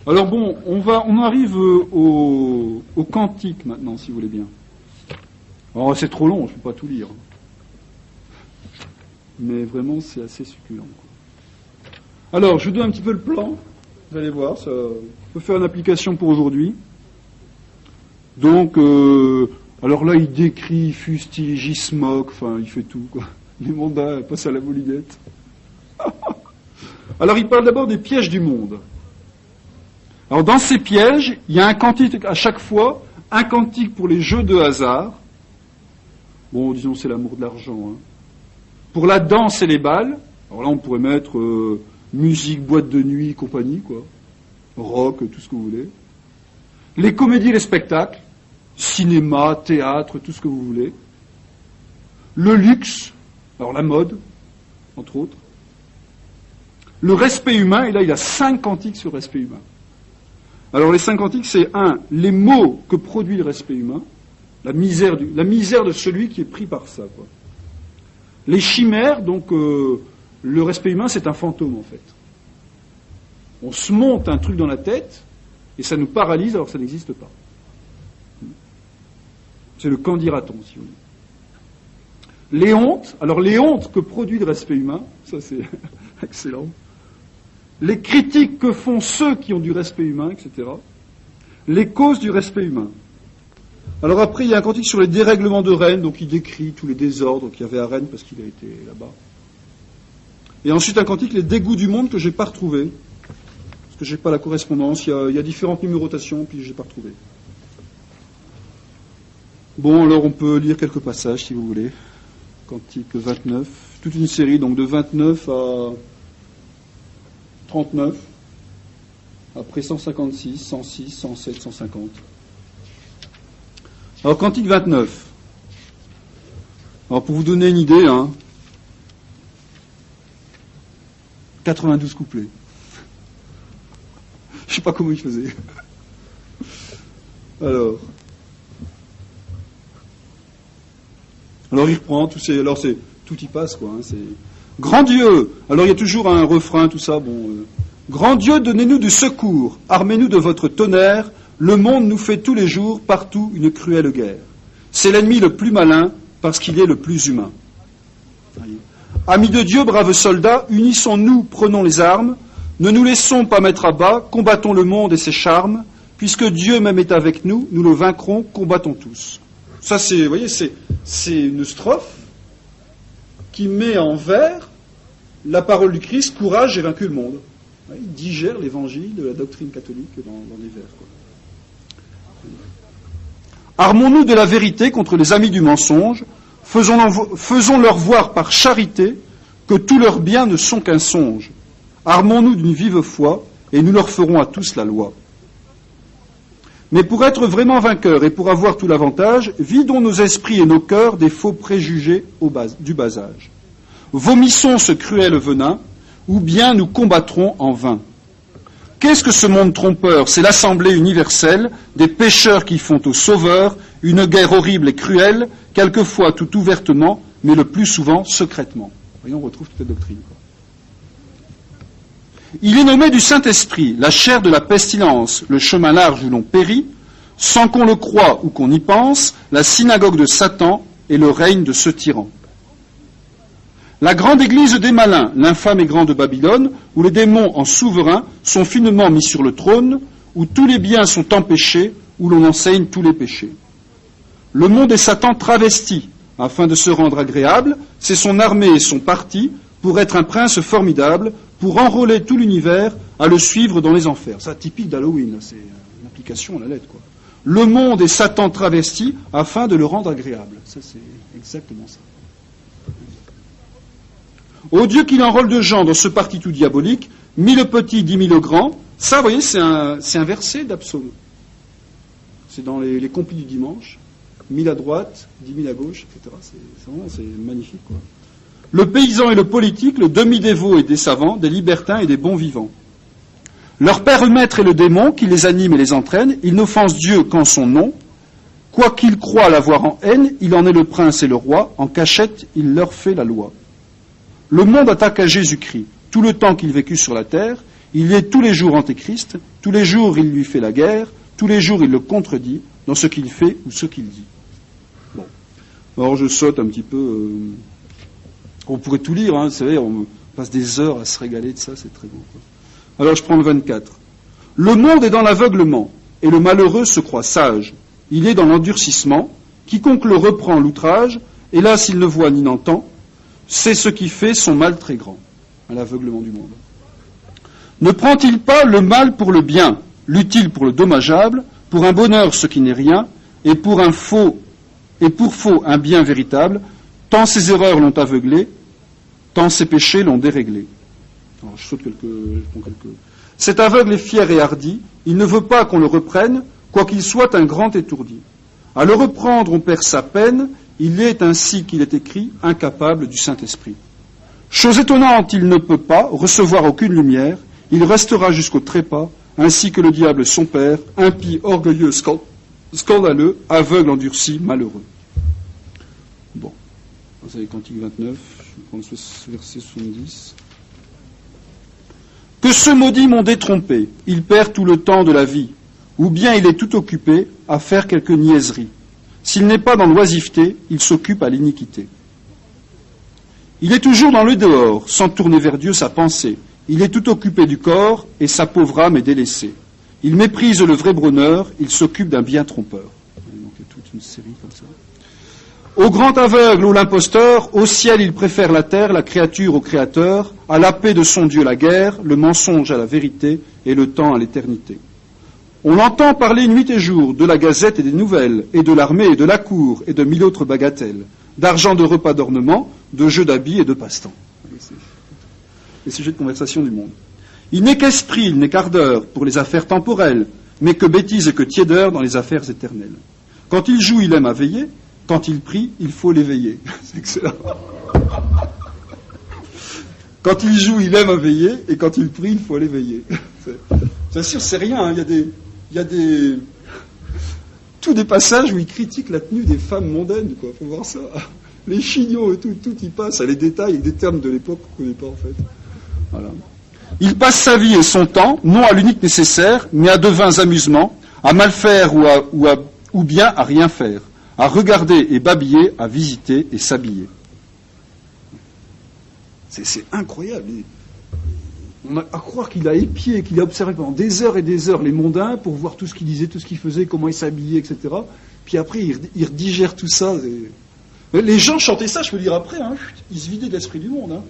Alors bon, on arrive au cantique maintenant, si vous voulez bien. Alors c'est trop long, je ne peux pas tout lire. Mais vraiment, c'est assez succulent, quoi. Alors, je vous donne un petit peu le plan. Vous allez voir, ça peut faire une application pour aujourd'hui. Donc, alors là, il décrit, fustige, il se moque, enfin, il fait tout, quoi. Les mondains passent à la moulinette. Alors, il parle d'abord des pièges du monde. Alors dans ces pièges, il y a un cantique à chaque fois, un cantique pour les jeux de hasard. Bon, disons c'est l'amour de l'argent. Hein. Pour la danse et les bals, alors là on pourrait mettre musique, boîte de nuit, compagnie, quoi. Rock, tout ce que vous voulez. Les comédies et les spectacles, cinéma, théâtre, tout ce que vous voulez. Le luxe, alors la mode, entre autres. Le respect humain, et là il y a 5 cantiques sur le respect humain. Alors les 5 cantiques, c'est 1, les maux que produit le respect humain, la misère de celui qui est pris par ça, quoi. Les chimères, donc le respect humain, c'est un fantôme en fait. On se monte un truc dans la tête et ça nous paralyse alors que ça n'existe pas. C'est le qu'en dira-t-on, si vous voulez. Les hontes, alors les hontes que produit le respect humain, ça c'est excellent. Les critiques que font ceux qui ont du respect humain, etc. Les causes du respect humain. Alors après, il y a un cantique sur les dérèglements de Rennes, donc il décrit tous les désordres qu'il y avait à Rennes parce qu'il a été là-bas. Et ensuite un cantique, les dégoûts du monde que j'ai pas retrouvé, parce que j'ai pas la correspondance, il y a différentes numérotations, puis j'ai pas retrouvé. Bon, alors on peut lire quelques passages si vous voulez. Cantique 29, toute une série, donc de 29 à 39, après 156, 106, 107, 150. Alors, cantique 29. Alors, pour vous donner une idée, 92 couplets. Je sais pas comment il faisait. Alors, il reprend, tout y passe, quoi. C'est grand Dieu. Alors, il y a toujours un refrain, tout ça, bon. Grand Dieu, donnez-nous du secours, armez-nous de votre tonnerre. Le monde nous fait tous les jours, partout, une cruelle guerre. C'est l'ennemi le plus malin, parce qu'il est le plus humain. Amis de Dieu, braves soldats, unissons-nous, prenons les armes, ne nous laissons pas mettre à bas, combattons le monde et ses charmes, puisque Dieu même est avec nous, nous le vaincrons, combattons tous. Ça, c'est, vous voyez, c'est une strophe qui met en vers la parole du Christ, courage, j'ai vaincu le monde. Il digère l'évangile de la doctrine catholique dans les vers, quoi. Armons-nous de la vérité contre les amis du mensonge, faisons-leur voir par charité que tous leurs biens ne sont qu'un songe. Armons-nous d'une vive foi, et nous leur ferons à tous la loi. Mais pour être vraiment vainqueurs et pour avoir tout l'avantage, vidons nos esprits et nos cœurs des faux préjugés du bas âge. Vomissons ce cruel venin, ou bien nous combattrons en vain. Qu'est-ce que ce monde trompeur? C'est l'assemblée universelle des pécheurs qui font aux sauveurs une guerre horrible et cruelle, quelquefois tout ouvertement, mais le plus souvent secrètement. Voyez, on retrouve toute la doctrine, quoi. Il est nommé du Saint-Esprit, la chair de la pestilence, le chemin large où l'on périt, sans qu'on le croie ou qu'on y pense, la synagogue de Satan et le règne de ce tyran. La grande église des malins, l'infâme et grande Babylone, où les démons en souverains sont finement mis sur le trône, où tous les biens sont empêchés, où l'on enseigne tous les péchés. Le monde est Satan travesti, afin de se rendre agréable, c'est son armée et son parti, pour être un prince formidable, pour enrôler tout l'univers à le suivre dans les enfers. Ça, typique d'Halloween, c'est une application à la lettre, quoi. Le monde est Satan travesti, afin de le rendre agréable. Ça, c'est exactement ça. Ô Dieu qu'il enrôle de gens dans ce parti tout diabolique, 1000 petits, 10 000 grands, ça, vous voyez, c'est un verset d'Absaume. C'est dans les complis du dimanche, 1000 à droite, 10 000 à gauche, etc. C'est magnifique, quoi. Le paysan et le politique, le demi-dévot et des savants, des libertins et des bons vivants. Leur père maître est le démon qui les anime et les entraîne, ils n'offensent Dieu qu'en son nom. Quoiqu'ils croient l'avoir en haine, il en est le prince et le roi, en cachette, il leur fait la loi. Le monde attaque à Jésus-Christ. Tout le temps qu'il vécut sur la terre, il est tous les jours antéchrist, tous les jours il lui fait la guerre, tous les jours il le contredit dans ce qu'il fait ou ce qu'il dit. Bon. Alors je saute un petit peu. On pourrait tout lire, vous savez, on passe des heures à se régaler de ça, c'est très beau, quoi. Alors je prends le 24. Le monde est dans l'aveuglement, et le malheureux se croit sage. Il est dans l'endurcissement, quiconque le reprend l'outrage, et là s'il ne voit ni n'entend, c'est ce qui fait son mal très grand, à l'aveuglement du monde. Ne prend-il pas le mal pour le bien? l'utile pour le dommageable, pour un bonheur ce qui n'est rien, et pour faux un bien véritable, tant ses erreurs l'ont aveuglé, tant ses péchés l'ont déréglé. Alors, je prends quelques. Cet aveugle est fier et hardi, il ne veut pas qu'on le reprenne, quoiqu'il soit un grand étourdi. À le reprendre, on perd sa peine, il est ainsi qu'il est écrit, incapable du Saint-Esprit. Chose étonnante, il ne peut pas recevoir aucune lumière, il restera jusqu'au trépas, ainsi que le diable son père, impie, orgueilleux, scandaleux, aveugle, endurci, malheureux. Bon, vous avez Cantique 29, je prends le verset 70. Que ce maudit m'ont détrompé, il perd tout le temps de la vie, ou bien il est tout occupé à faire quelque niaiserie. S'il n'est pas dans l'oisiveté, il s'occupe à l'iniquité. Il est toujours dans le dehors, sans tourner vers Dieu sa pensée. Il est tout occupé du corps, et sa pauvre âme est délaissée. Il méprise le vrai bonheur, il s'occupe d'un bien trompeur. Donc il y a toute une série comme ça. Au grand aveugle ou l'imposteur, au ciel il préfère la terre, la créature au créateur, à la paix de son Dieu la guerre, le mensonge à la vérité et le temps à l'éternité. On entend parler nuit et jour de la gazette et des nouvelles, et de l'armée et de la cour, et de 1000 autres bagatelles, d'argent, de repas, d'ornements, de jeux d'habits et de passe-temps. Les sujets de conversation du monde. Il n'est qu'esprit, il n'est qu'ardeur pour les affaires temporelles, mais que bêtise et que tiédeur dans les affaires éternelles. Quand il joue, il aime à veiller. Quand il prie, il faut l'éveiller. C'est excellent. Quand il joue, il aime à veiller, et quand il prie, il faut l'éveiller. Bien sûr, c'est rien. Hein. Il y a tous des passages où il critique la tenue des femmes mondaines. Quoi. Faut voir ça. Les chignons et tout y passe. Les détails et des termes de l'époque qu'on ne connaît pas en fait. Voilà. Il passe sa vie et son temps, non à l'unique nécessaire, mais à de vains amusements, à mal faire ou bien à rien faire, à regarder et babiller, à visiter et s'habiller. C'est incroyable. On a à croire qu'il a épié, qu'il a observé pendant des heures et des heures les mondains pour voir tout ce qu'ils disaient, tout ce qu'ils faisaient, comment ils s'habillaient, etc. Puis après, il redigère tout ça. Les gens chantaient ça, je peux dire après, hein, ils se vidaient de l'esprit du monde. Hein.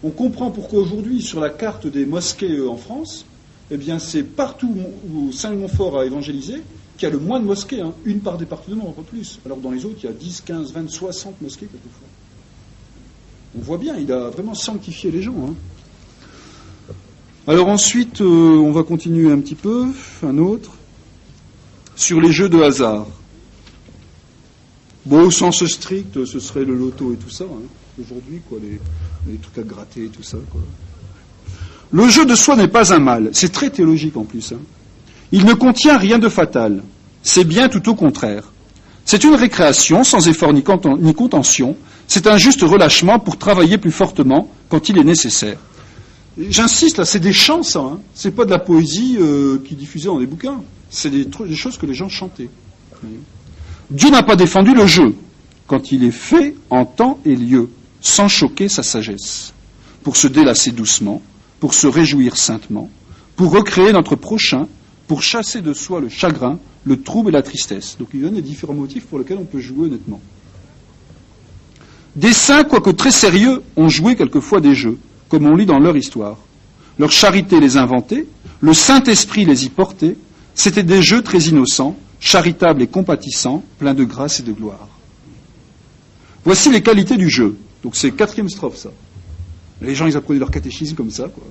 On comprend pourquoi aujourd'hui, sur la carte des mosquées en France, eh bien, c'est partout où Saint-Montfort a évangélisé qu'il y a le moins de mosquées, hein, une par département, pas plus. Alors dans les autres, il y a 10, 15, 20, 60 mosquées quelquefois. On voit bien, il a vraiment sanctifié les gens. Hein. Alors ensuite, on va continuer un petit peu, un autre, sur les jeux de hasard. Bon, au sens strict, ce serait le loto et tout ça, hein, aujourd'hui, quoi, les trucs à gratter et tout ça, quoi. Le jeu de soi n'est pas un mal, c'est très théologique en plus. Hein. Il ne contient rien de fatal, c'est bien tout au contraire. C'est une récréation sans effort ni contention, c'est un juste relâchement pour travailler plus fortement quand il est nécessaire. J'insiste, là, c'est des chants, ça. Hein. C'est pas de la poésie qui diffusait dans des bouquins. C'est des choses que les gens chantaient. Dieu n'a pas défendu le jeu quand il est fait en temps et lieu, sans choquer sa sagesse, pour se délasser doucement, pour se réjouir saintement, pour recréer notre prochain, pour chasser de soi le chagrin, le trouble et la tristesse. Donc il donne les différents motifs pour lesquels on peut jouer honnêtement. Des saints, quoique très sérieux, ont joué quelquefois des jeux, comme on lit dans leur histoire. Leur charité les inventait, le Saint-Esprit les y portait, c'étaient des jeux très innocents, charitables et compatissants, pleins de grâce et de gloire. Voici les qualités du jeu. Donc c'est 4e strophe, ça. Les gens, ils apprenaient leur catéchisme comme ça, quoi.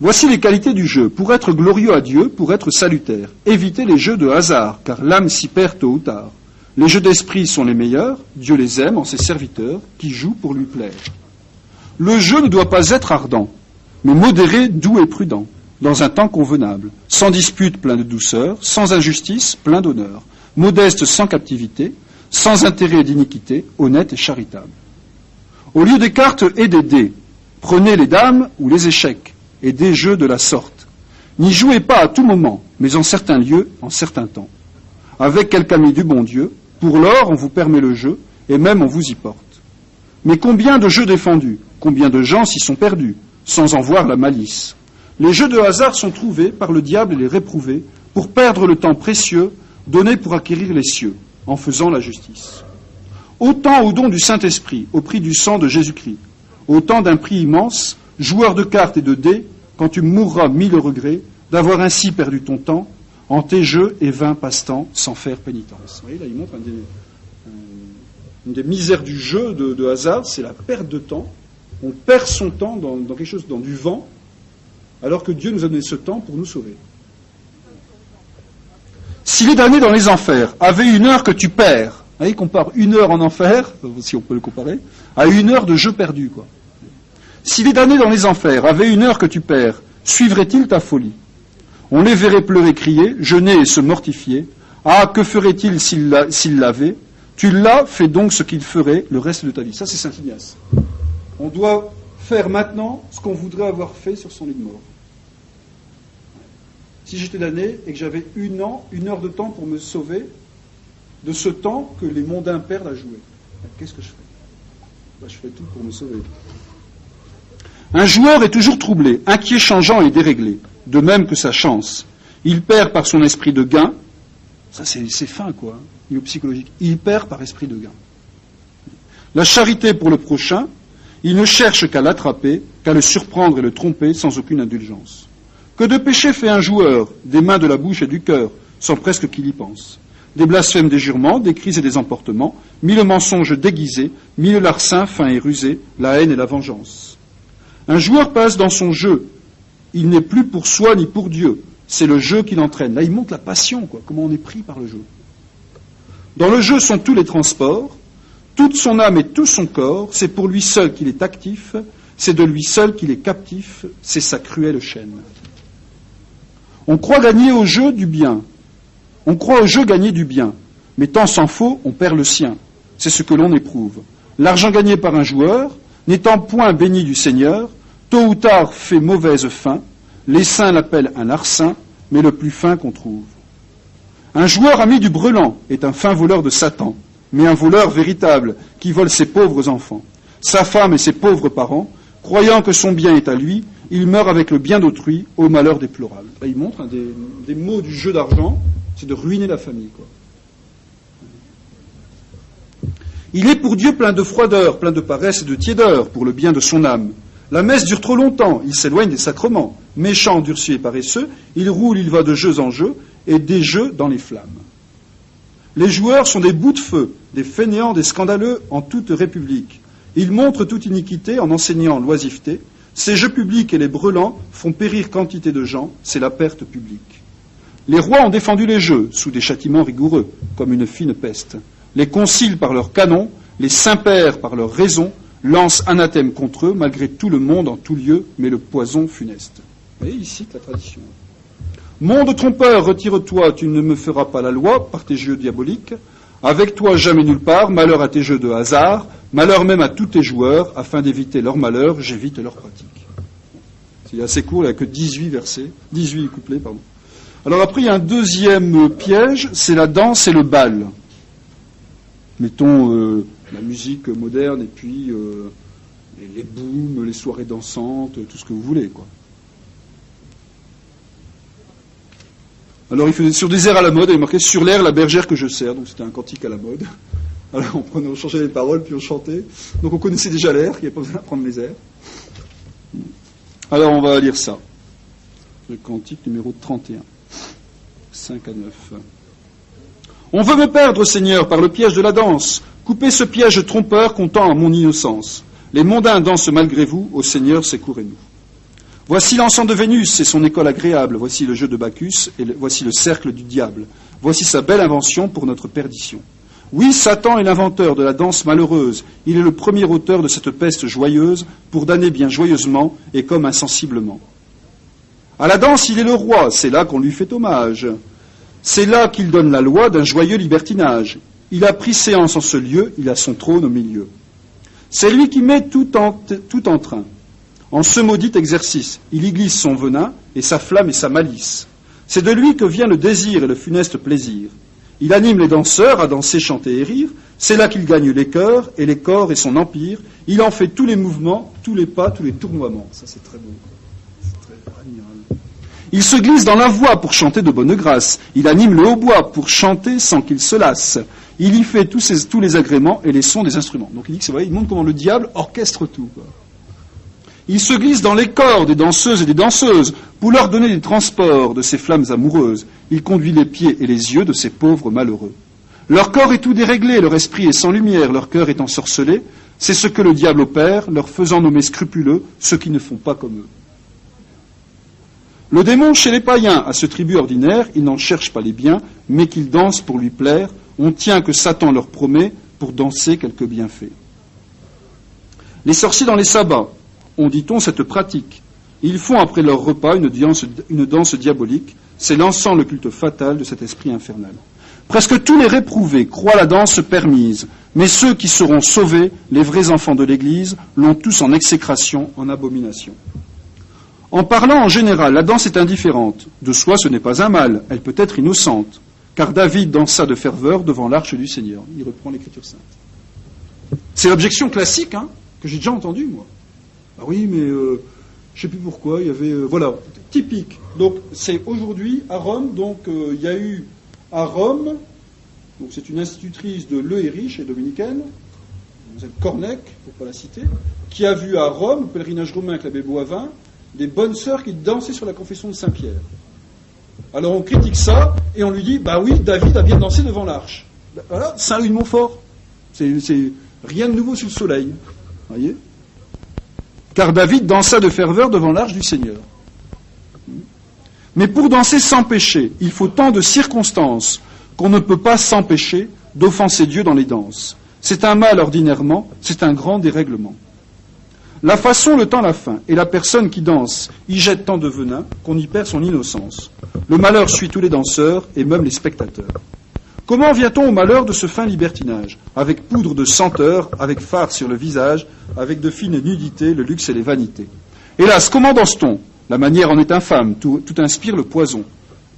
Voici les qualités du jeu. Pour être glorieux à Dieu, pour être salutaire. Évitez les jeux de hasard, car l'âme s'y perd tôt ou tard. Les jeux d'esprit sont les meilleurs, Dieu les aime en ses serviteurs, qui jouent pour lui plaire. Le jeu ne doit pas être ardent, mais modéré, doux et prudent, dans un temps convenable, sans dispute plein de douceur, sans injustice plein d'honneur, modeste sans captivité, sans intérêt et d'iniquité, honnête et charitable. Au lieu des cartes et des dés, prenez les dames ou les échecs, et des jeux de la sorte. N'y jouez pas à tout moment, mais en certains lieux, en certains temps. Avec quelque ami du bon Dieu, pour l'or on vous permet le jeu, et même on vous y porte. Mais combien de jeux défendus, combien de gens s'y sont perdus, sans en voir la malice. Les jeux de hasard sont trouvés par le diable et les réprouvés, pour perdre le temps précieux, donné pour acquérir les cieux, en faisant la justice. Autant au don du Saint-Esprit, au prix du sang de Jésus-Christ, autant d'un prix immense, joueurs de cartes et de dés, quand tu mourras 1000 regrets d'avoir ainsi perdu ton temps en tes jeux et vains passe-temps sans faire pénitence. Vous voyez, là, il montre une des misères du jeu de hasard, c'est la perte de temps. On perd son temps dans quelque chose, dans du vent, alors que Dieu nous a donné ce temps pour nous sauver. Si les damnés dans les enfers avaient 1 heure que tu perds, vous voyez, compare 1 heure en enfer, si on peut le comparer, à 1 heure de jeu perdu, quoi. Si les damnés dans les enfers avaient 1 heure que tu perds, suivraient-ils ta folie? On les verrait pleurer, crier, jeûner et se mortifier. Ah, que ferait-il s'il l'avait? Tu l'as, fais donc ce qu'il ferait le reste de ta vie. Ça, c'est Saint Ignace. On doit faire maintenant ce qu'on voudrait avoir fait sur son lit de mort. Si j'étais damné et que j'avais 1 heure de temps pour me sauver de ce temps que les mondains perdent à jouer, qu'est-ce que je fais? Je fais tout pour me sauver. Un joueur est toujours troublé, inquiet, changeant et déréglé, de même que sa chance. Il perd par son esprit de gain, ça c'est fin quoi, niveau psychologique, il perd par esprit de gain. La charité pour le prochain, il ne cherche qu'à l'attraper, qu'à le surprendre et le tromper sans aucune indulgence. Que de péché fait un joueur, des mains, de la bouche et du cœur, sans presque qu'il y pense. Des blasphèmes, des jurements, des cris et des emportements, 1000 mensonges déguisés, 1000 larcins fins et rusés, la haine et la vengeance. Un joueur passe dans son jeu. Il n'est plus pour soi ni pour Dieu. C'est le jeu qui l'entraîne. Là, il montre la passion, quoi, comment on est pris par le jeu. Dans le jeu sont tous les transports, toute son âme et tout son corps. C'est pour lui seul qu'il est actif, c'est de lui seul qu'il est captif, c'est sa cruelle chaîne. On croit gagner au jeu du bien. On croit au jeu gagner du bien. Mais tant s'en faut, on perd le sien. C'est ce que l'on éprouve. L'argent gagné par un joueur, n'étant point béni du Seigneur, tôt ou tard fait mauvaise fin. Les saints l'appellent un larcin, mais le plus fin qu'on trouve. Un joueur ami du brelan est un fin voleur de Satan, mais un voleur véritable qui vole ses pauvres enfants. Sa femme et ses pauvres parents, croyant que son bien est à lui, il meurt avec le bien d'autrui au malheur déplorable. Là, il montre des mots du jeu d'argent, c'est de ruiner la famille, quoi. Il est pour Dieu plein de froideur, plein de paresse et de tiédeur pour le bien de son âme. La messe dure trop longtemps, il s'éloigne des sacrements. Méchant, endurci et paresseux, il roule, il va de jeux en jeux, et des jeux dans les flammes. Les joueurs sont des bouts de feu, des fainéants, des scandaleux en toute république. Ils montrent toute iniquité en enseignant l'oisiveté. Ces jeux publics et les brelans font périr quantité de gens, c'est la perte publique. Les rois ont défendu les jeux, sous des châtiments rigoureux, comme une fine peste. Les conciles par leurs canons, les saints-pères par leurs raisons, lancent anathème contre eux, malgré tout le monde en tout lieu, mais le poison funeste. Vous voyez, ici, la tradition. Monde trompeur, retire-toi, tu ne me feras pas la loi par tes jeux diaboliques. Avec toi, jamais nulle part, malheur à tes jeux de hasard, malheur même à tous tes joueurs, afin d'éviter leur malheur, j'évite leur pratique. C'est assez court, il n'y a que 18 versets, 18 couplets, pardon. Alors après, il y a un deuxième piège, c'est la danse et le bal. Mettons la musique moderne et puis les booms, les soirées dansantes, tout ce que vous voulez, quoi. Alors il faisait sur des airs à la mode, il marquait sur l'air la bergère que je sers, donc c'était un cantique à la mode. Alors on changeait les paroles puis on chantait, donc on connaissait déjà l'air, il n'y avait pas besoin d'apprendre les airs. Alors on va lire ça, le cantique numéro 31, 5 à 9. On veut me perdre, Seigneur, par le piège de la danse. Coupez ce piège trompeur comptant à mon innocence. Les mondains dansent malgré vous, ô Seigneur, secourez-nous. Voici l'encens de Vénus et son école agréable. Voici le jeu de Bacchus et voici le cercle du diable. Voici sa belle invention pour notre perdition. Oui, Satan est l'inventeur de la danse malheureuse. Il est le premier auteur de cette peste joyeuse pour damner bien joyeusement et comme insensiblement. À la danse, il est le roi. C'est là qu'on lui fait hommage. C'est là qu'il donne la loi d'un joyeux libertinage. Il a pris séance en ce lieu, il a son trône au milieu. C'est lui qui met tout en train. En ce maudit exercice, il y glisse son venin et sa flamme et sa malice. C'est de lui que vient le désir et le funeste plaisir. Il anime les danseurs à danser, chanter et rire. C'est là qu'il gagne les cœurs et les corps et son empire. Il en fait tous les mouvements, tous les pas, tous les tournoiements. Ça, c'est très beau. C'est très admirable. Il se glisse dans la voix pour chanter de bonne grâce. Il anime le hautbois pour chanter sans qu'il se lasse. Il y fait tous les agréments et les sons des instruments. Donc il dit que c'est vrai, il montre comment le diable orchestre tout, quoi. Il se glisse dans les corps des danseuses et des danseuses pour leur donner des transports de ces flammes amoureuses. Il conduit les pieds et les yeux de ces pauvres malheureux. Leur corps est tout déréglé, leur esprit est sans lumière, leur cœur est ensorcelé. C'est ce que le diable opère, leur faisant nommer scrupuleux ceux qui ne font pas comme eux. Le démon, chez les païens, a ce tribut ordinaire, ils n'en cherchent pas les biens, mais qu'ils dansent pour lui plaire. On tient que Satan leur promet pour danser quelques bienfaits. Les sorciers dans les sabbats ont, dit-on, cette pratique. Ils font après leur repas une danse diabolique, s'élançant le culte fatal de cet esprit infernal. Presque tous les réprouvés croient la danse permise, mais ceux qui seront sauvés, les vrais enfants de l'Église, l'ont tous en exécration, en abomination. En parlant en général, la danse est indifférente. De soi, ce n'est pas un mal, elle peut être innocente, car David dansa de ferveur devant l'arche du Seigneur. Il reprend l'Écriture sainte. C'est l'objection classique, que j'ai déjà entendue, moi. Ah oui, mais je ne sais plus pourquoi, il y avait... voilà, typique. Donc, c'est aujourd'hui, à Rome, donc il y a eu à Rome, donc c'est une institutrice de l'Euérie, chez dominicaine, Cornec, pour ne pas la citer, qui a vu à Rome, au pèlerinage romain avec l'abbé Boivin, des bonnes sœurs qui dansaient sur la confession de Saint-Pierre. Alors on critique ça, et on lui dit, bah oui, David a bien dansé devant l'arche. Ben voilà, Saint-Louis de Montfort. C'est rien de nouveau sous le soleil. Voyez ? Car David dansa de ferveur devant l'arche du Seigneur. Mais pour danser sans péché, il faut tant de circonstances qu'on ne peut pas s'empêcher d'offenser Dieu dans les danses. C'est un mal ordinairement, c'est un grand dérèglement. La façon, le temps, la fin, et la personne qui danse y jette tant de venin qu'on y perd son innocence. Le malheur suit tous les danseurs et même les spectateurs. Comment vient-on au malheur de ce fin libertinage? Avec poudre de senteur, avec fard sur le visage, avec de fines nudités, le luxe et les vanités. Hélas, comment danse-t-on? La manière en est infâme, tout inspire le poison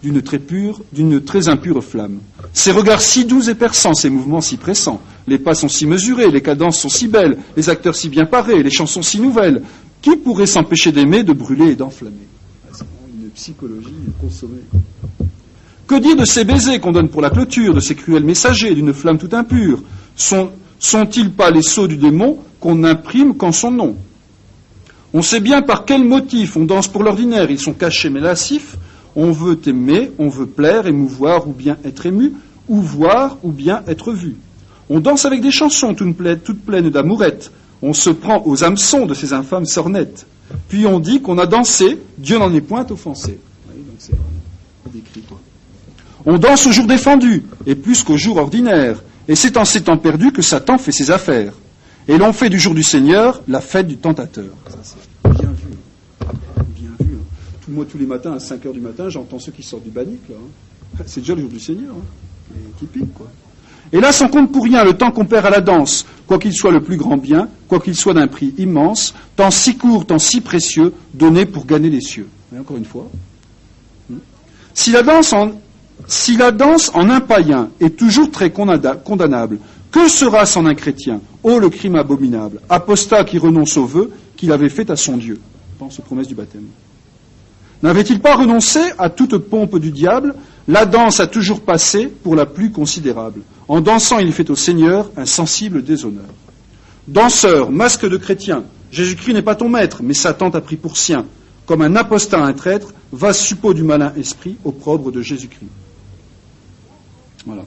d'une très impure flamme. Ces regards si doux et perçants, ces mouvements si pressants, les pas sont si mesurés, les cadences sont si belles, les acteurs si bien parés, les chansons si nouvelles. Qui pourrait s'empêcher d'aimer, de brûler et d'enflammer? C'est une psychologie consommée. Que dire de ces baisers qu'on donne pour la clôture, de ces cruels messagers d'une flamme tout impure? Sont-ils pas les sceaux du démon qu'on n'imprime qu'en son nom? On sait bien par quel motif on danse pour l'ordinaire, ils sont cachés mais lascifs. On veut aimer, on veut plaire, émouvoir ou bien être ému, ou voir ou bien être vu. On danse avec des chansons toutes pleines d'amourettes. On se prend aux hameçons de ces infâmes sornettes. Puis on dit qu'on a dansé, Dieu n'en est point offensé. Oui, donc c'est décrit, quoi. On danse au jour défendu, et plus qu'au jour ordinaire. Et c'est en ces temps perdus que Satan fait ses affaires. Et l'on fait du jour du Seigneur la fête du tentateur. Ça, c'est bien vu. Bien vu. Moi, tous les matins, à 5 h du matin, j'entends ceux qui sortent du bannic, là. C'est déjà le jour du Seigneur. C'est typique, quoi. Et là, sans compte pour rien le temps qu'on perd à la danse, quoi qu'il soit le plus grand bien, quoi qu'il soit d'un prix immense, temps si court, temps si précieux, donné pour gagner les cieux. Et encore une fois. Si la danse en un païen est toujours très condamnable, que sera-ce en un chrétien? Oh, le crime abominable, apostat qui renonce aux vœux qu'il avait fait à son Dieu. Pense aux promesses du baptême. N'avait-il pas renoncé à toute pompe du diable? La danse a toujours passé pour la plus considérable. En dansant, il fait au Seigneur un sensible déshonneur. Danseur, masque de chrétien, Jésus-Christ n'est pas ton maître, mais Satan t'a pris pour sien. Comme un apostat, un traître, va suppôt du malin esprit, opprobre de Jésus-Christ. Voilà.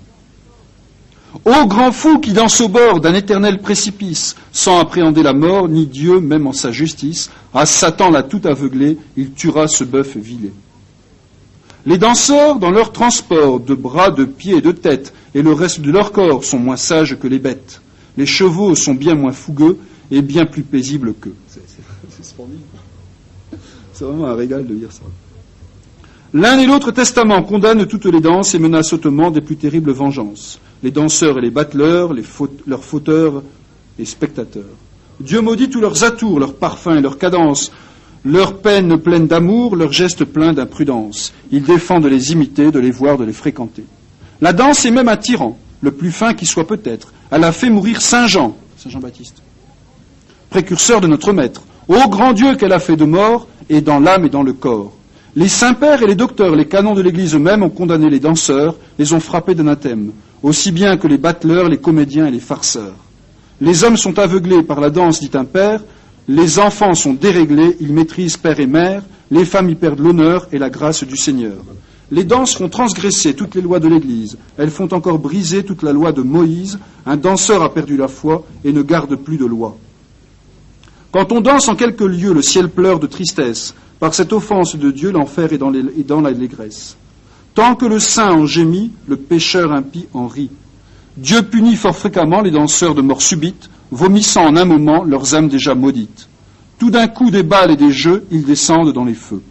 Ô grand fou qui danse au bord d'un éternel précipice, sans appréhender la mort, ni Dieu même en sa justice, à Satan l'a tout aveuglé, il tuera ce bœuf vilé. Les danseurs, dans leur transport de bras, de pieds et de tête, et le reste de leur corps, sont moins sages que les bêtes. Les chevaux sont bien moins fougueux et bien plus paisibles qu'eux. C'est splendide. C'est vraiment un régal de lire ça. L'un et l'autre testament condamnent toutes les danses et menacent hautement des plus terribles vengeances. Les danseurs et les battleurs, leurs fauteurs et spectateurs. Dieu maudit tous leurs atours, leurs parfums et leurs cadences, leurs peines pleines d'amour, leurs gestes pleins d'imprudence. Il défend de les imiter, de les voir, de les fréquenter. La danse est même un tyran, le plus fin qui soit peut-être. Elle a fait mourir Saint Jean-Baptiste, précurseur de notre Maître. Ô grand Dieu qu'elle a fait de mort, et dans l'âme et dans le corps. Les saints-pères et les docteurs, les canons de l'Église eux-mêmes ont condamné les danseurs, les ont frappés d'anathème, aussi bien que les battleurs, les comédiens et les farceurs. Les hommes sont aveuglés par la danse, dit un père, Les enfants sont déréglés, ils maîtrisent père et mère, les femmes y perdent l'honneur et la grâce du Seigneur. Les danses font transgresser toutes les lois de l'Église, elles font encore briser toute la loi de Moïse, un danseur a perdu la foi et ne garde plus de loi. Quand on danse en quelques lieux, le ciel pleure de tristesse, par cette offense de Dieu, l'enfer est dans l'allégresse. Tant que le saint en gémit, le pécheur impie en rit. Dieu punit fort fréquemment les danseurs de mort subite, vomissant en un moment leurs âmes déjà maudites. Tout d'un coup des balles et des jeux, ils descendent dans les feux.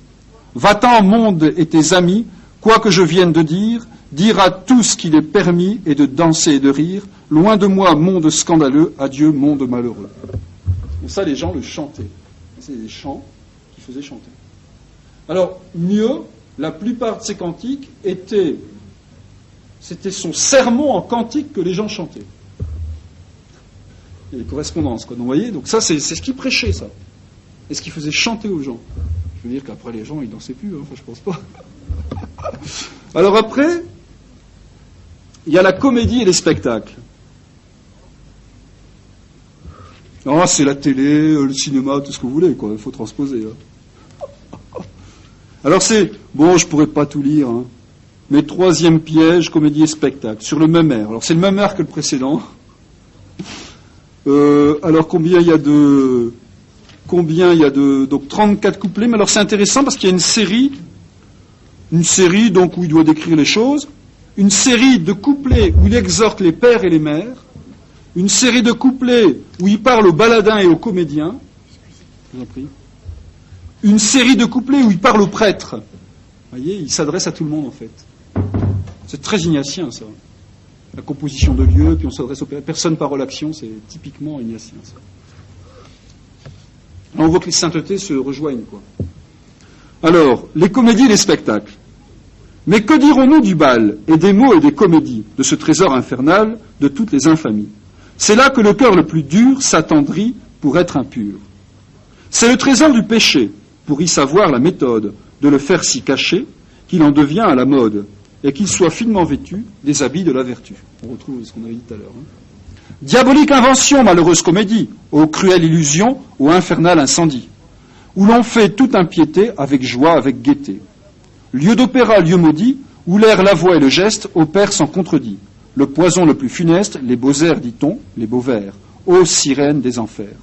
Va-t'en, monde et tes amis, quoi que je vienne de dire à tous qu'il est permis et de danser et de rire. Loin de moi, monde scandaleux, adieu, monde malheureux. Et ça, les gens le chantaient. C'est des chants qui faisaient chanter. Alors, mieux, la plupart de ces cantiques c'était son sermon en cantique que les gens chantaient. Il y a des correspondances, quoi. Donc, vous voyez, donc ça, c'est ce qu'il prêchait, ça. Et ce qu'il faisait chanter aux gens. Je veux dire qu'après, les gens, ils dansaient plus, hein. Enfin, je pense pas. Alors après, il y a la comédie et les spectacles. Ah, c'est la télé, le cinéma, tout ce que vous voulez, quoi. Il faut transposer. Hein. Alors c'est, bon, je pourrais pas tout lire, hein, mais troisième piège, comédie et spectacle, sur le même air. Alors c'est le même air que le précédent. Alors combien il y a de donc 34 couplets, mais alors c'est intéressant parce qu'il y a une série donc où il doit décrire les choses, une série de couplets où il exhorte les pères et les mères, une série de couplets où il parle aux baladins et aux comédiens, je vous en prie, une série de couplets où il parle aux prêtres. Vous voyez, il s'adresse à tout le monde en fait. C'est très ignatien ça. La composition de lieux, puis on s'adresse aux personnes, parole, action, c'est typiquement ignatien ça. Là, on voit que les saintetés se rejoignent, quoi. Alors, les comédies et les spectacles. Mais que dirons-nous du bal, et des mots et des comédies, de ce trésor infernal, de toutes les infamies? C'est là que le cœur le plus dur s'attendrit pour être impur. C'est le trésor du péché, pour y savoir la méthode, de le faire si caché, qu'il en devient à la mode, et qu'il soit finement vêtu des habits de la vertu. On retrouve ce qu'on avait dit tout à l'heure. Hein. Diabolique invention, malheureuse comédie, ô cruelle illusion, ô infernal incendie, où l'on fait toute impiété avec joie, avec gaieté. Lieu d'opéra, lieu maudit, où l'air, la voix et le geste opèrent sans contredit. Le poison le plus funeste, les beaux airs, dit-on, les beaux vers, ô sirènes des enfers.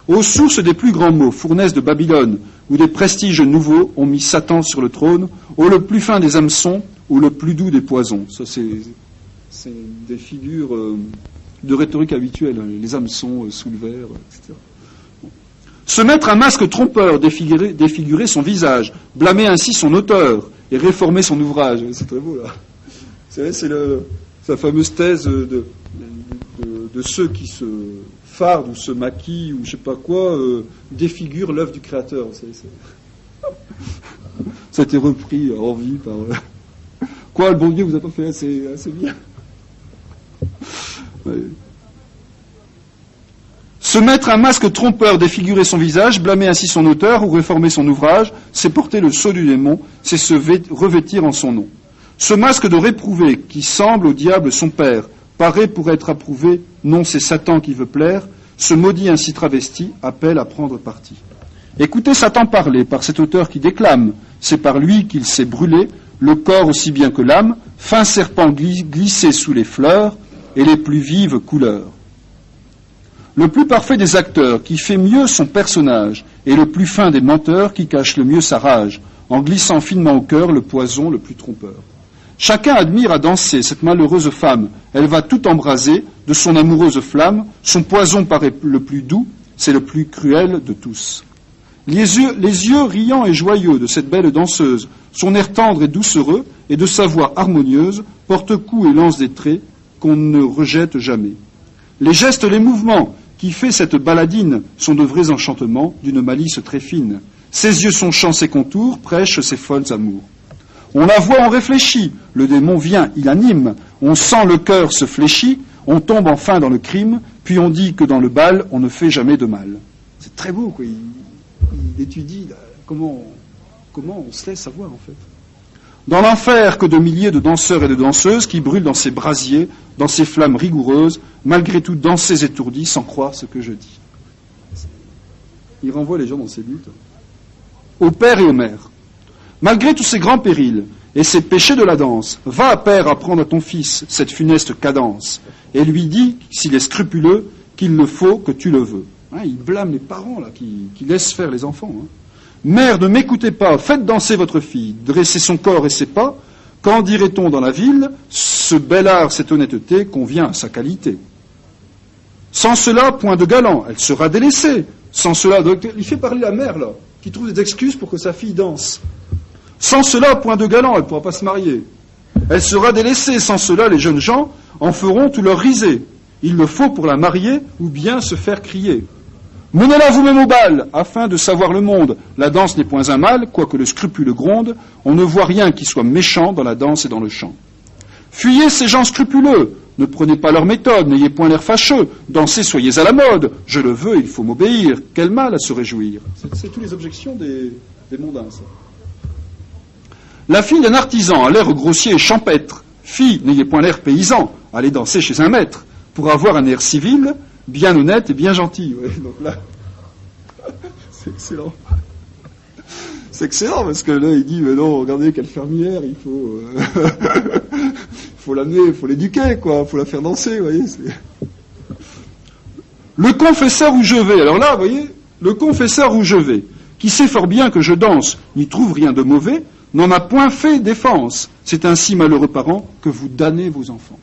Aux sources des plus grands mots, fournaise de Babylone, où des prestiges nouveaux ont mis Satan sur le trône, ô le plus fin des hameçons, ou le plus doux des poisons. Ça, c'est des figures de rhétorique habituelle, hein, les hameçons sous le verre, etc. Bon. Se mettre un masque trompeur, défigurer son visage, blâmer ainsi son auteur et réformer son ouvrage. C'est très beau, là. C'est sa fameuse thèse de ceux qui se fardent ou se maquillent ou je sais pas quoi, défigurent l'œuvre du Créateur. Ça a été repris en vie par... Quoi, le bon Dieu vous a pas fait assez bien? Ouais. Se mettre un masque trompeur, défigurer son visage, blâmer ainsi son auteur ou réformer son ouvrage, c'est porter le sceau du démon, c'est se revêtir en son nom. Ce masque de réprouvé qui semble au diable son père, paraît pour être approuvé, non c'est Satan qui veut plaire, ce maudit ainsi travesti appelle à prendre parti. Écoutez Satan parler par cet auteur qui déclame, c'est par lui qu'il s'est brûlé, le corps aussi bien que l'âme, fin serpent glissé sous les fleurs et les plus vives couleurs. Le plus parfait des acteurs, qui fait mieux son personnage, et le plus fin des menteurs, qui cache le mieux sa rage, en glissant finement au cœur le poison le plus trompeur. Chacun admire à danser cette malheureuse femme, elle va tout embraser de son amoureuse flamme, son poison paraît le plus doux, c'est le plus cruel de tous. Les yeux riants et joyeux de cette belle danseuse, son air tendre et doucereux, et de sa voix harmonieuse, porte coup et lance des traits qu'on ne rejette jamais. Les gestes, les mouvements qui fait cette baladine sont de vrais enchantements d'une malice très fine. Ses yeux, son chant, ses contours prêchent ses folles amours. On la voit, on réfléchit, le démon vient, il anime, on sent le cœur se fléchit, on tombe enfin dans le crime, puis on dit que dans le bal, on ne fait jamais de mal. C'est très beau, quoi. Il étudie là, comment on se laisse avoir, en fait. Dans l'enfer, que de milliers de danseurs et de danseuses qui brûlent dans ces brasiers, dans ces flammes rigoureuses, malgré tout dansez étourdis sans croire ce que je dis. Il renvoie les gens dans ses buts. Au père et aux mères. Malgré tous ces grands périls et ces péchés de la danse, va, père, apprendre à ton fils cette funeste cadence, et lui dis, s'il est scrupuleux, qu'il ne faut que tu le veux. Hein, il blâme les parents là, qui laissent faire les enfants. Hein. Mère, ne m'écoutez pas, faites danser votre fille, dressez son corps et ses pas. Qu'en dirait-on dans la ville? Ce bel art, cette honnêteté convient à sa qualité. Sans cela, point de galant, elle sera délaissée. Sans cela, donc, il fait parler la mère, là, qui trouve des excuses pour que sa fille danse. Sans cela, point de galant, elle ne pourra pas se marier. Elle sera délaissée. Sans cela, les jeunes gens en feront tout leur risée. Il le faut pour la marier ou bien se faire crier. Menez-la vous-même au bal, afin de savoir le monde. La danse n'est point un mal, quoique le scrupule gronde. On ne voit rien qui soit méchant dans la danse et dans le chant. Fuyez ces gens scrupuleux. Ne prenez pas leur méthode, n'ayez point l'air fâcheux. Dansez, soyez à la mode. Je le veux, il faut m'obéir. Quel mal à se réjouir. C'est toutes les objections des mondains, ça. La fille d'un artisan a l'air grossier et champêtre. Fille, n'ayez point l'air paysan. Allez danser chez un maître. Pour avoir un air civil, bien honnête et bien gentil. Ouais, donc là, c'est excellent. C'est excellent parce que là, il dit, mais non, regardez quelle fermière, il faut... faut l'amener, il faut l'éduquer, quoi, il faut la faire danser, vous voyez. Le confesseur où je vais, alors là, vous voyez, le confesseur où je vais, qui sait fort bien que je danse, n'y trouve rien de mauvais, n'en a point fait défense. C'est ainsi, malheureux parents, que vous damnez vos enfants.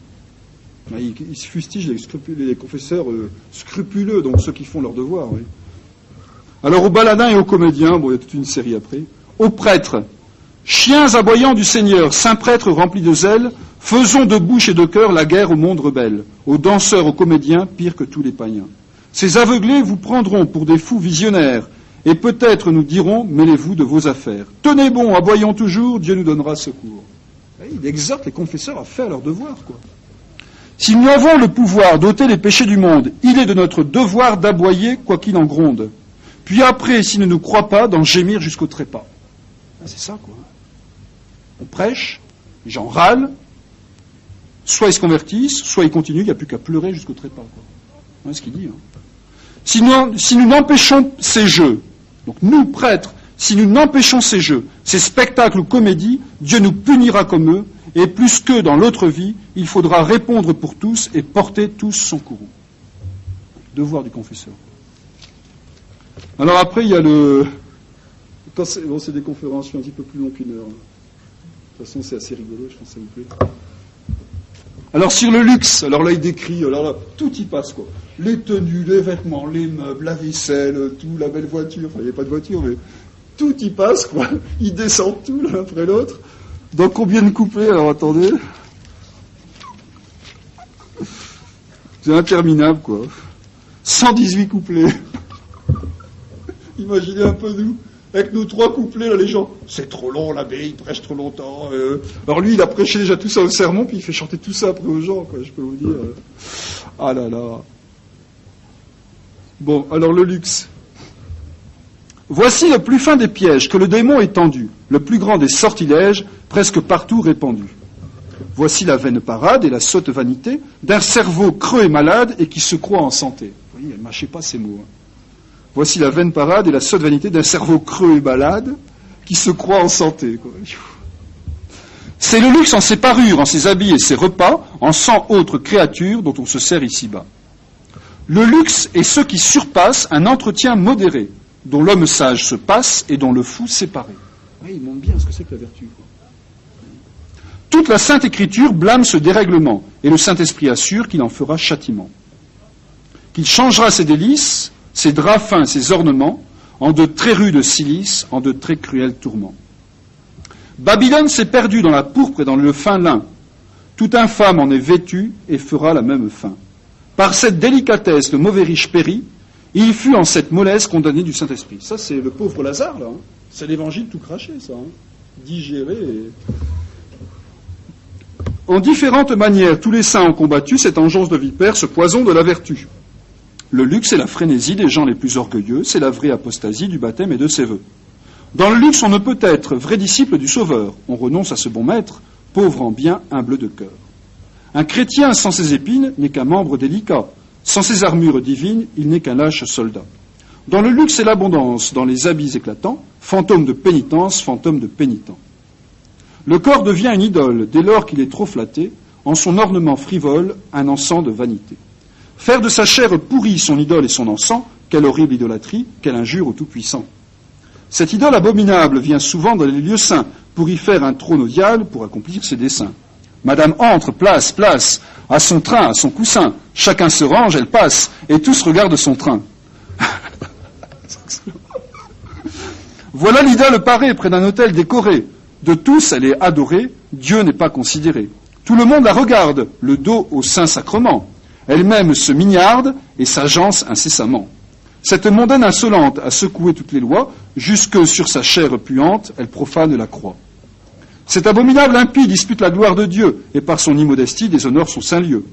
Il se fustige les confesseurs scrupuleux, donc ceux qui font leur devoir. Oui. Alors aux baladins et aux comédiens, bon, il y a toute une série après, aux prêtres, chiens aboyants du Seigneur, saints prêtres remplis de zèle, faisons de bouche et de cœur la guerre au monde rebelle, aux danseurs, aux comédiens, pire que tous les païens. Ces aveuglés vous prendront pour des fous visionnaires, et peut-être nous diront, mêlez-vous de vos affaires. Tenez bon, aboyons toujours, Dieu nous donnera secours. Il exhorte les confesseurs à faire leur devoir, quoi. Si nous avons le pouvoir d'ôter les péchés du monde, il est de notre devoir d'aboyer quoi qu'il en gronde. Puis après, s'ils ne nous croient pas, d'en gémir jusqu'au trépas. C'est ça, quoi. On prêche, les gens râlent, soit ils se convertissent, soit ils continuent, il n'y a plus qu'à pleurer jusqu'au trépas, quoi. C'est ce qu'il dit. Hein. Si nous n'empêchons ces jeux, donc nous, prêtres, si nous n'empêchons ces jeux, ces spectacles ou comédies, Dieu nous punira comme eux, et plus que dans l'autre vie, il faudra répondre pour tous et porter tous son courroux. Devoir du confesseur. Alors après, il y a le... c'est des conférences un petit peu plus longues qu'une heure. De toute façon, c'est assez rigolo, je pense que ça vous plaît. Alors sur le luxe, alors là, il décrit, alors là, tout y passe, quoi. Les tenues, les vêtements, les meubles, la vaisselle, tout, la belle voiture, enfin, il n'y a pas de voiture, mais tout y passe, quoi. Il descend tout, l'un après l'autre. Dans combien de couplets? Alors attendez. C'est interminable, quoi. 118 couplets. Imaginez un peu nous, avec nos 3 couplets, là, les gens, c'est trop long, l'abbé, il prêche trop longtemps. Alors lui, il a prêché déjà tout ça au sermon, puis il fait chanter tout ça après aux gens, quoi, je peux vous dire. Ah là là. Bon, alors le luxe. Voici le plus fin des pièges que le démon ait tendu, le plus grand des sortilèges, presque partout répandu. Voici la vaine parade et la sotte vanité d'un cerveau creux et malade et qui se croit en santé. Vous voyez, elle ne mâchait pas ces mots. Hein. Voici la vaine parade et la sotte vanité d'un cerveau creux et malade qui se croit en santé. Quoi. C'est le luxe en ses parures, en ses habits et ses repas, en 100 autres créatures dont on se sert ici-bas. Le luxe est ce qui surpasse un entretien modéré, dont l'homme sage se passe et dont le fou séparé. Oui, il montre bien ce que c'est que la vertu. Quoi. Toute la Sainte Écriture blâme ce dérèglement, et le Saint-Esprit assure qu'il en fera châtiment. Qu'il changera ses délices, ses draps fins, ses ornements, en de très rudes cilices, en de très cruels tourments. Babylone s'est perdue dans la pourpre et dans le fin lin. Tout infâme en est vêtu et fera la même fin. Par cette délicatesse, le mauvais riche périt, il fut en cette mollesse condamné du Saint-Esprit. Ça, c'est le pauvre Lazare, là. Hein. C'est l'évangile tout craché, ça. Hein. Digéré. Et... En différentes manières, tous les saints ont combattu cette engeance de vipère, ce poison de la vertu. Le luxe et la frénésie des gens les plus orgueilleux, c'est la vraie apostasie du baptême et de ses vœux. Dans le luxe, on ne peut être vrai disciple du Sauveur. On renonce à ce bon maître, pauvre en bien, humble de cœur. Un chrétien sans ses épines n'est qu'un membre délicat. Sans ses armures divines, il n'est qu'un lâche soldat. Dans le luxe et l'abondance, dans les habits éclatants, fantôme de pénitence, fantôme de pénitent. Le corps devient une idole dès lors qu'il est trop flatté, en son ornement frivole, un encens de vanité. Faire de sa chair pourrie son idole et son encens, quelle horrible idolâtrie, quelle injure au Tout-Puissant. Cette idole abominable vient souvent dans les lieux saints, pour y faire un trône odial, pour accomplir ses desseins. Madame entre, place, place, à son train, à son coussin, chacun se range, elle passe, et tous regardent son train. Voilà l'idole parée près d'un hôtel décoré. De tous, elle est adorée, Dieu n'est pas considéré. Tout le monde la regarde, le dos au Saint-Sacrement. Elle-même se mignarde et s'agence incessamment. Cette mondaine insolente a secoué toutes les lois, jusque sur sa chair puante, elle profane la croix. Cet abominable impie dispute la gloire de Dieu, et par son immodestie déshonore son saint lieu.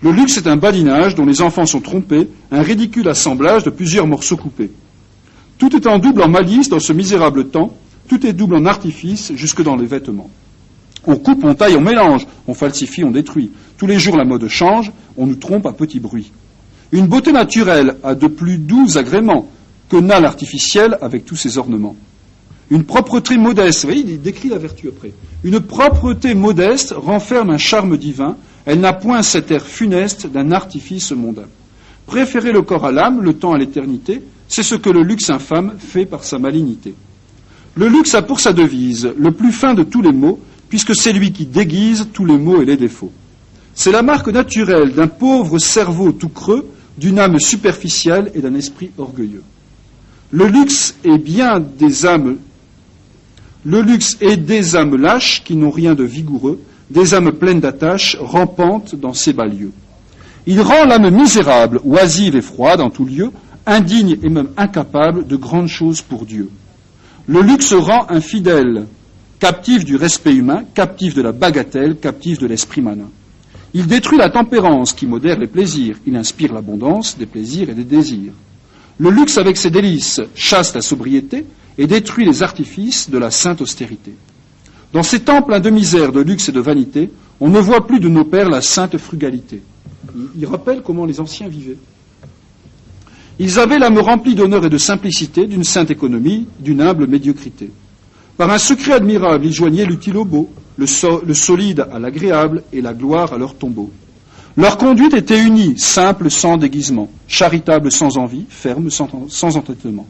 Le luxe est un badinage dont les enfants sont trompés, un ridicule assemblage de plusieurs morceaux coupés. Tout est en double en malice dans ce misérable temps, tout est double en artifice, jusque dans les vêtements. On coupe, on taille, on mélange, on falsifie, on détruit. Tous les jours la mode change, on nous trompe à petit bruit. Une beauté naturelle a de plus doux agréments que n'a l'artificiel avec tous ses ornements. Une propreté modeste, vous voyez, il décrit la vertu après. Une propreté modeste renferme un charme divin, elle n'a point cet air funeste d'un artifice mondain. Préférer le corps à l'âme, le temps à l'éternité, c'est ce que le luxe infâme fait par sa malignité. Le luxe a pour sa devise le plus fin de tous les mots, puisque c'est lui qui déguise tous les maux et les défauts. C'est la marque naturelle d'un pauvre cerveau tout creux, d'une âme superficielle et d'un esprit orgueilleux. Le luxe est des âmes lâches qui n'ont rien de vigoureux, des âmes pleines d'attaches, rampantes dans ces bas lieux. Il rend l'âme misérable, oisive et froide en tout lieu, indigne et même incapable de grandes choses pour Dieu. Le luxe rend infidèle, captif du respect humain, captif de la bagatelle, captif de l'esprit malin. Il détruit la tempérance qui modère les plaisirs, il inspire l'abondance des plaisirs et des désirs. Le luxe avec ses délices chasse la sobriété et détruit les artifices de la sainte austérité. Dans ces temps pleins de misère, de luxe et de vanité, on ne voit plus de nos pères la sainte frugalité. Il rappelle comment les anciens vivaient. Ils avaient l'âme remplie d'honneur et de simplicité, d'une sainte économie, d'une humble médiocrité. Par un secret admirable, ils joignaient l'utile au beau, le solide à l'agréable et la gloire à leur tombeau. Leur conduite était unie, simple sans déguisement, charitable sans envie, ferme sans entêtement.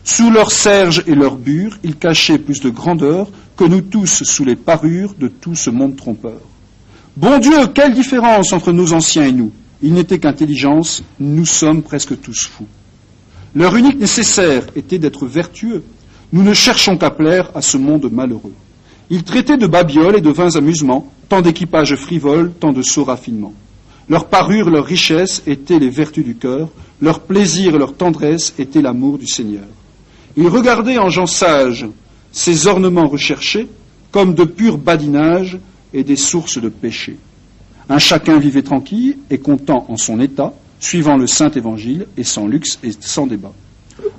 Sous leur serge et leur bure, ils cachaient plus de grandeur que nous tous sous les parures de tout ce monde trompeur. Bon Dieu, quelle différence entre nos anciens et nous! Il n'était qu'intelligence, nous sommes presque tous fous. Leur unique nécessaire était d'être vertueux. Nous ne cherchons qu'à plaire à ce monde malheureux. Ils traitaient de babioles et de vains amusements, tant d'équipages frivoles, tant de sots raffinements. Leur parure, leur richesse étaient les vertus du cœur, leur plaisir et leur tendresse étaient l'amour du Seigneur. Ils regardaient en gens sages ces ornements recherchés comme de purs badinages et des sources de péché. Un chacun vivait tranquille et content en son état, suivant le saint évangile et sans luxe et sans débat.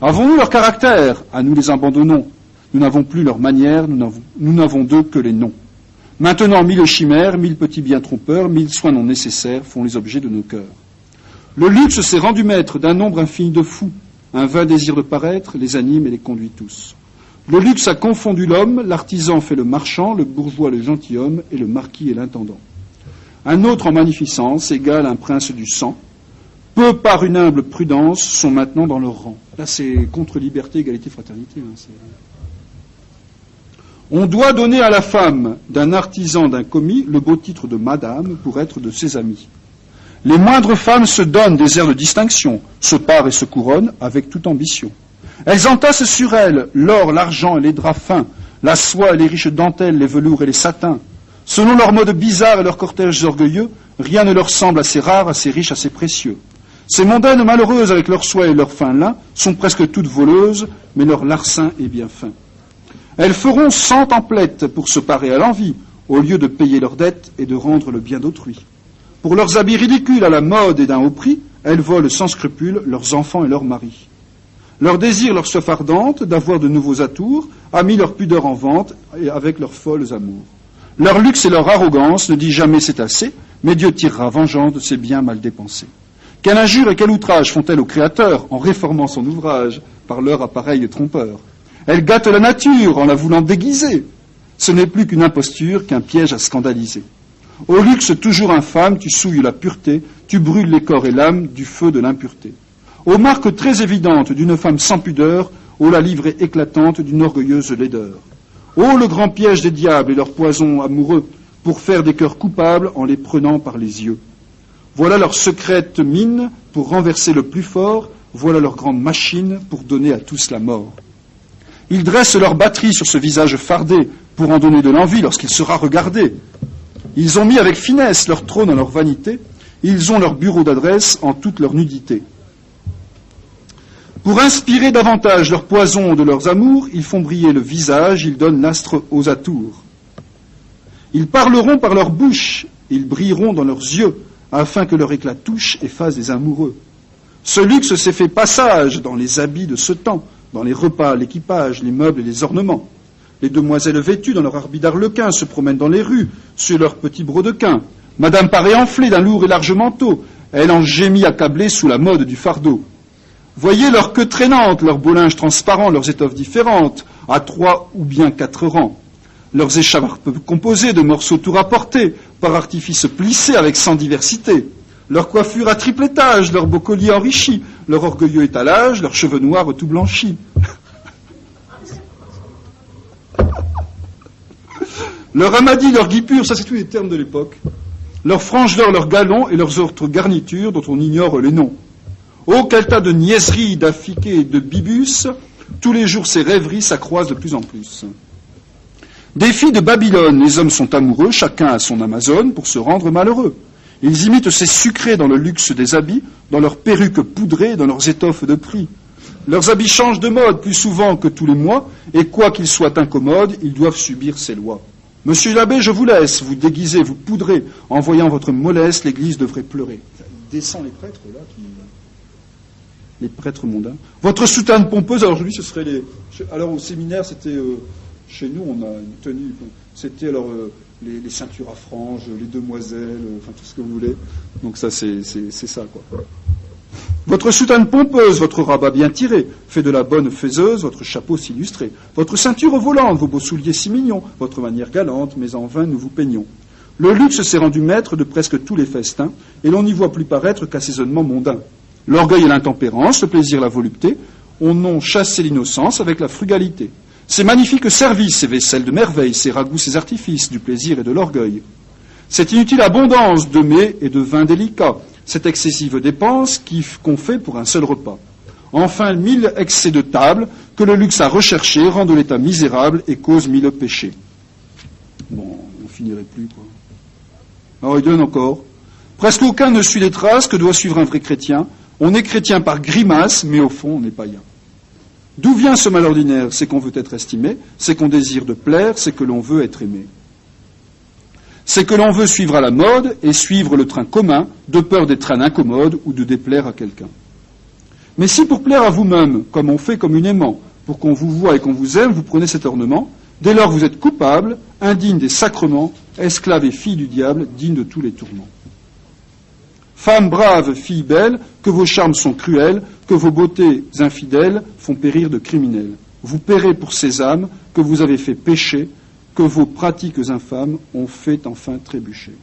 Avons-nous leur caractère? À nous les abandonnons. Nous n'avons plus leur manière, nous n'avons d'eux que les noms. Maintenant, 1000 chimères, 1000 petits biens trompeurs, 1000 soins non nécessaires font les objets de nos cœurs. Le luxe s'est rendu maître d'un nombre infini de fous. Un vain désir de paraître les anime et les conduit tous. Le luxe a confondu l'homme, l'artisan fait le marchand, le bourgeois le gentilhomme et le marquis et l'intendant. Un autre en magnificence égale un prince du sang. Peu par une humble prudence sont maintenant dans leur rang. Là, c'est contre liberté, égalité, fraternité. On doit donner à la femme d'un artisan, d'un commis, le beau titre de madame pour être de ses amis. Les moindres femmes se donnent des airs de distinction, se parent et se couronnent avec toute ambition. Elles entassent sur elles l'or, l'argent et les draps fins, la soie et les riches dentelles, les velours et les satins. Selon leur mode bizarre et leurs cortèges orgueilleux, rien ne leur semble assez rare, assez riche, assez précieux. Ces mondaines malheureuses avec leurs soies et leurs fins lin sont presque toutes voleuses, mais leur larcin est bien fin. Elles feront 100 emplettes pour se parer à l'envie, au lieu de payer leurs dettes et de rendre le bien d'autrui. Pour leurs habits ridicules à la mode et d'un haut prix, elles volent sans scrupule leurs enfants et leurs maris. Leur désir, leur soif ardente d'avoir de nouveaux atours a mis leur pudeur en vente et avec leurs folles amours. Leur luxe et leur arrogance ne dit jamais c'est assez, mais Dieu tirera vengeance de ses biens mal dépensés. Quelle injure et quel outrage font-elles au Créateur en réformant son ouvrage par leur appareil trompeur? Elles gâtent la nature en la voulant déguiser. Ce n'est plus qu'une imposture, qu'un piège à scandaliser. Au luxe toujours infâme, tu souilles la pureté, tu brûles les corps et l'âme du feu de l'impureté. Aux marques très évidentes d'une femme sans pudeur, ô la livrée éclatante d'une orgueilleuse laideur. Ô le grand piège des diables et leur poison amoureux, pour faire des cœurs coupables en les prenant par les yeux. Voilà leur secrète mine pour renverser le plus fort, voilà leur grande machine pour donner à tous la mort. Ils dressent leur batterie sur ce visage fardé pour en donner de l'envie lorsqu'il sera regardé. Ils ont mis avec finesse leur trône en leur vanité, ils ont leur bureau d'adresse en toute leur nudité. Pour inspirer davantage leur poison de leurs amours, ils font briller le visage, ils donnent l'astre aux atours. Ils parleront par leur bouche, ils brilleront dans leurs yeux, afin que leur éclat touche et fasse des amoureux. Ce luxe s'est fait passage dans les habits de ce temps, dans les repas, l'équipage, les meubles et les ornements. Les demoiselles vêtues dans leur habit d'arlequin se promènent dans les rues, sur leurs petits brodequins. Madame paraît enflée d'un lourd et large manteau, elle en gémit accablée sous la mode du fardeau. Voyez leurs queues traînantes, leurs beaux linges transparents, leurs étoffes différentes, à 3 ou bien 4 rangs. Leurs écharpes composées de morceaux tout rapportés, par artifice plissés avec 100 diversités. Leur coiffure à triple étage, leurs beaux colliers enrichis, leur orgueilleux étalage, leurs cheveux noirs tout blanchis. Leur amadis, leur guipure, ça c'est tous les termes de l'époque. Leurs franges d'or, leurs galons et leurs autres garnitures dont on ignore les noms. Oh, quel tas de niaiseries, d'affiqués et de bibus, tous les jours ces rêveries s'accroissent de plus en plus. Des filles de Babylone, les hommes sont amoureux, chacun a son Amazone pour se rendre malheureux. Ils imitent ces sucrés dans le luxe des habits, dans leurs perruques poudrées, dans leurs étoffes de prix. Leurs habits changent de mode plus souvent que tous les mois, et quoi qu'ils soient incommodes, ils doivent subir ces lois. Monsieur l'abbé, je vous laisse, vous déguisez, vous poudrez, en voyant votre mollesse, l'église devrait pleurer. Il descend les prêtres, là, les prêtres mondains. Votre soutane pompeuse, alors aujourd'hui, ce serait les... Alors au séminaire, c'était... Chez nous, on a une tenue, c'était alors les ceintures à franges, les demoiselles, enfin tout ce que vous voulez. Donc ça, c'est ça, quoi. Votre soutane pompeuse, votre rabat bien tiré, fait de la bonne faiseuse, votre chapeau s'illustrer, votre ceinture volante, vos beaux souliers si mignons, votre manière galante, mais en vain nous vous peignons. Le luxe s'est rendu maître de presque tous les festins, et l'on n'y voit plus paraître qu'assaisonnement mondain. L'orgueil et l'intempérance, le plaisir et la volupté, on a chassé l'innocence avec la frugalité. Ces magnifiques services, ces vaisselles de merveille, ces ragoûts, ces artifices du plaisir et de l'orgueil. Cette inutile abondance de mets et de vins délicats, cette excessive dépense qu'on fait pour un seul repas. Enfin, 1000 excès de table que le luxe a recherché, rendent l'état misérable et causent 1000 péchés. Bon, on finirait plus, quoi. Alors il donne encore. Presque aucun ne suit les traces que doit suivre un vrai chrétien. On est chrétien par grimace, mais au fond, on est païen. D'où vient ce mal ordinaire? C'est qu'on veut être estimé, c'est qu'on désire de plaire, c'est que l'on veut être aimé. C'est que l'on veut suivre à la mode et suivre le train commun, de peur d'être un incommode ou de déplaire à quelqu'un. Mais si pour plaire à vous-même, comme on fait communément, pour qu'on vous voie et qu'on vous aime, vous prenez cet ornement, dès lors vous êtes coupable, indigne des sacrements, esclave et fille du diable, digne de tous les tourments. Femmes braves, filles belles, que vos charmes sont cruels, que vos beautés infidèles font périr de criminels. Vous paierez pour ces âmes que vous avez fait pécher, que vos pratiques infâmes ont fait enfin trébucher.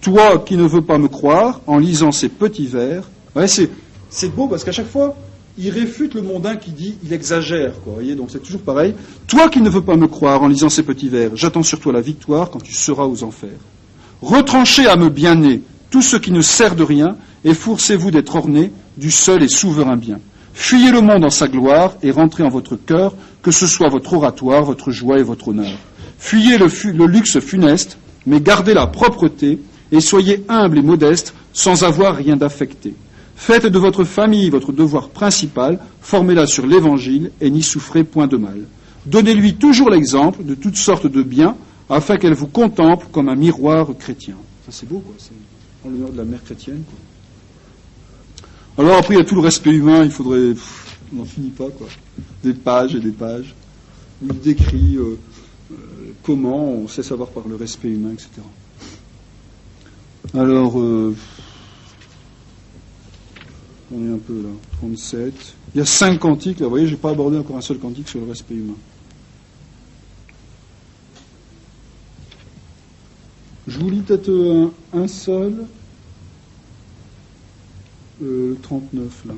Toi qui ne veux pas me croire, en lisant ces petits vers, ouais, c'est beau parce qu'à chaque fois, il réfute le mondain qui dit il exagère, quoi. Vous voyez, donc c'est toujours pareil. Toi qui ne veux pas me croire, en lisant ces petits vers, j'attends sur toi la victoire quand tu seras aux enfers. Retranchez âme bien-née tout ce qui ne sert de rien, et forcez-vous d'être orné du seul et souverain bien. Fuyez le monde en sa gloire et rentrez en votre cœur, que ce soit votre oratoire, votre joie et votre honneur. Fuyez le luxe funeste, mais gardez la propreté, et soyez humble et modeste, sans avoir rien d'affecté. Faites de votre famille votre devoir principal, formez-la sur l'évangile, et n'y souffrez point de mal. Donnez-lui toujours l'exemple de toutes sortes de biens, afin qu'elle vous contemple comme un miroir chrétien. Ça c'est beau, quoi. C'est en l'honneur de la mère chrétienne, quoi. Alors après, il y a tout le respect humain, il faudrait... on n'en finit pas, quoi. Des pages et des pages. Il décrit comment on sait savoir par le respect humain, etc. Alors, peu là, 37. Il y a 5 cantiques, là, vous voyez, je n'ai pas abordé encore un seul cantique sur le respect humain. Je vous lis peut-être un seul, 39 là.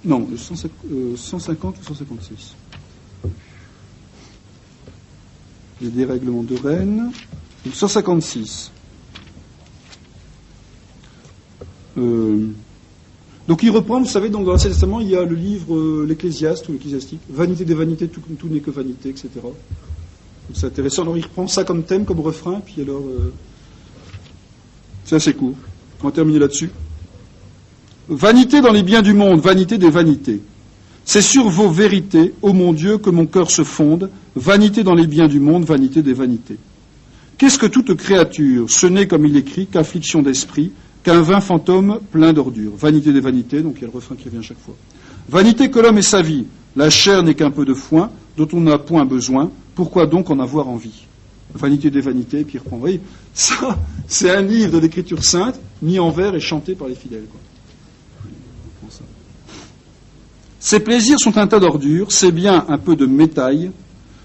Non, 150 ou 156. Les dérèglements de Rennes. Donc 156. Donc il reprend, vous savez, donc dans l'Ancien Testament, il y a le livre l'Ecclésiaste ou l'Ecclésiastique, vanité des vanités, tout n'est que vanité, etc. Donc c'est intéressant. Alors il reprend ça comme thème, comme refrain, puis alors c'est assez court. On va terminer là-dessus. Vanité dans les biens du monde, vanité des vanités. C'est sur vos vérités, ô mon Dieu, que mon cœur se fonde, vanité dans les biens du monde, vanité des vanités. Qu'est-ce que toute créature? Ce n'est, comme il écrit, qu'affliction d'esprit, qu'un vain fantôme plein d'ordures. Vanité des vanités, donc il y a le refrain qui revient chaque fois. Vanité que l'homme est sa vie, la chair n'est qu'un peu de foin, dont on n'a point besoin, pourquoi donc en avoir envie? Vanité des vanités, et puis il reprend. Vous voyez, ça, c'est un livre de l'Écriture sainte, mis en vers et chanté par les fidèles, quoi. Ses plaisirs sont un tas d'ordures, ses biens un peu de métail,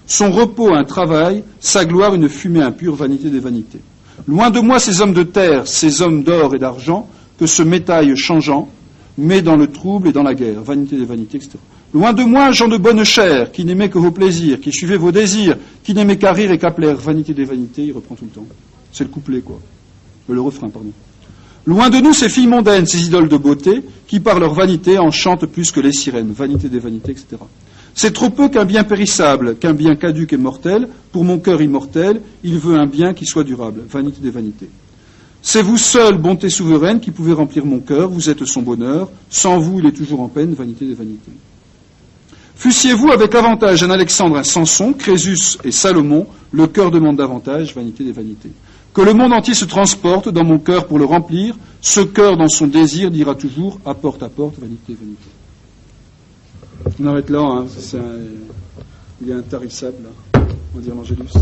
son repos un travail, sa gloire une fumée impure, vanité des vanités. Loin de moi ces hommes de terre, ces hommes d'or et d'argent, que ce métail changeant met dans le trouble et dans la guerre, vanité des vanités, etc. Loin de moi, gens de bonne chair, qui n'aimaient que vos plaisirs, qui suivaient vos désirs, qui n'aimaient qu'à rire et qu'à plaire, vanité des vanités, il reprend tout le temps. C'est le couplet, quoi. Le refrain, pardon. Loin de nous ces filles mondaines, ces idoles de beauté, qui par leur vanité enchantent plus que les sirènes, vanité des vanités, etc. C'est trop peu qu'un bien périssable, qu'un bien caduc et mortel, pour mon cœur immortel, il veut un bien qui soit durable, vanité des vanités. C'est vous seul, bonté souveraine, qui pouvez remplir mon cœur, vous êtes son bonheur, sans vous il est toujours en peine, vanité des vanités. Fussiez-vous avec avantage un Alexandre, un Samson, Crésus et Salomon, le cœur demande davantage, vanité des vanités. Que le monde entier se transporte dans mon cœur pour le remplir, ce cœur dans son désir dira toujours à porte, vanité, vanité. On arrête là, hein. Il est intarissable, là, on va dire l'Angélus.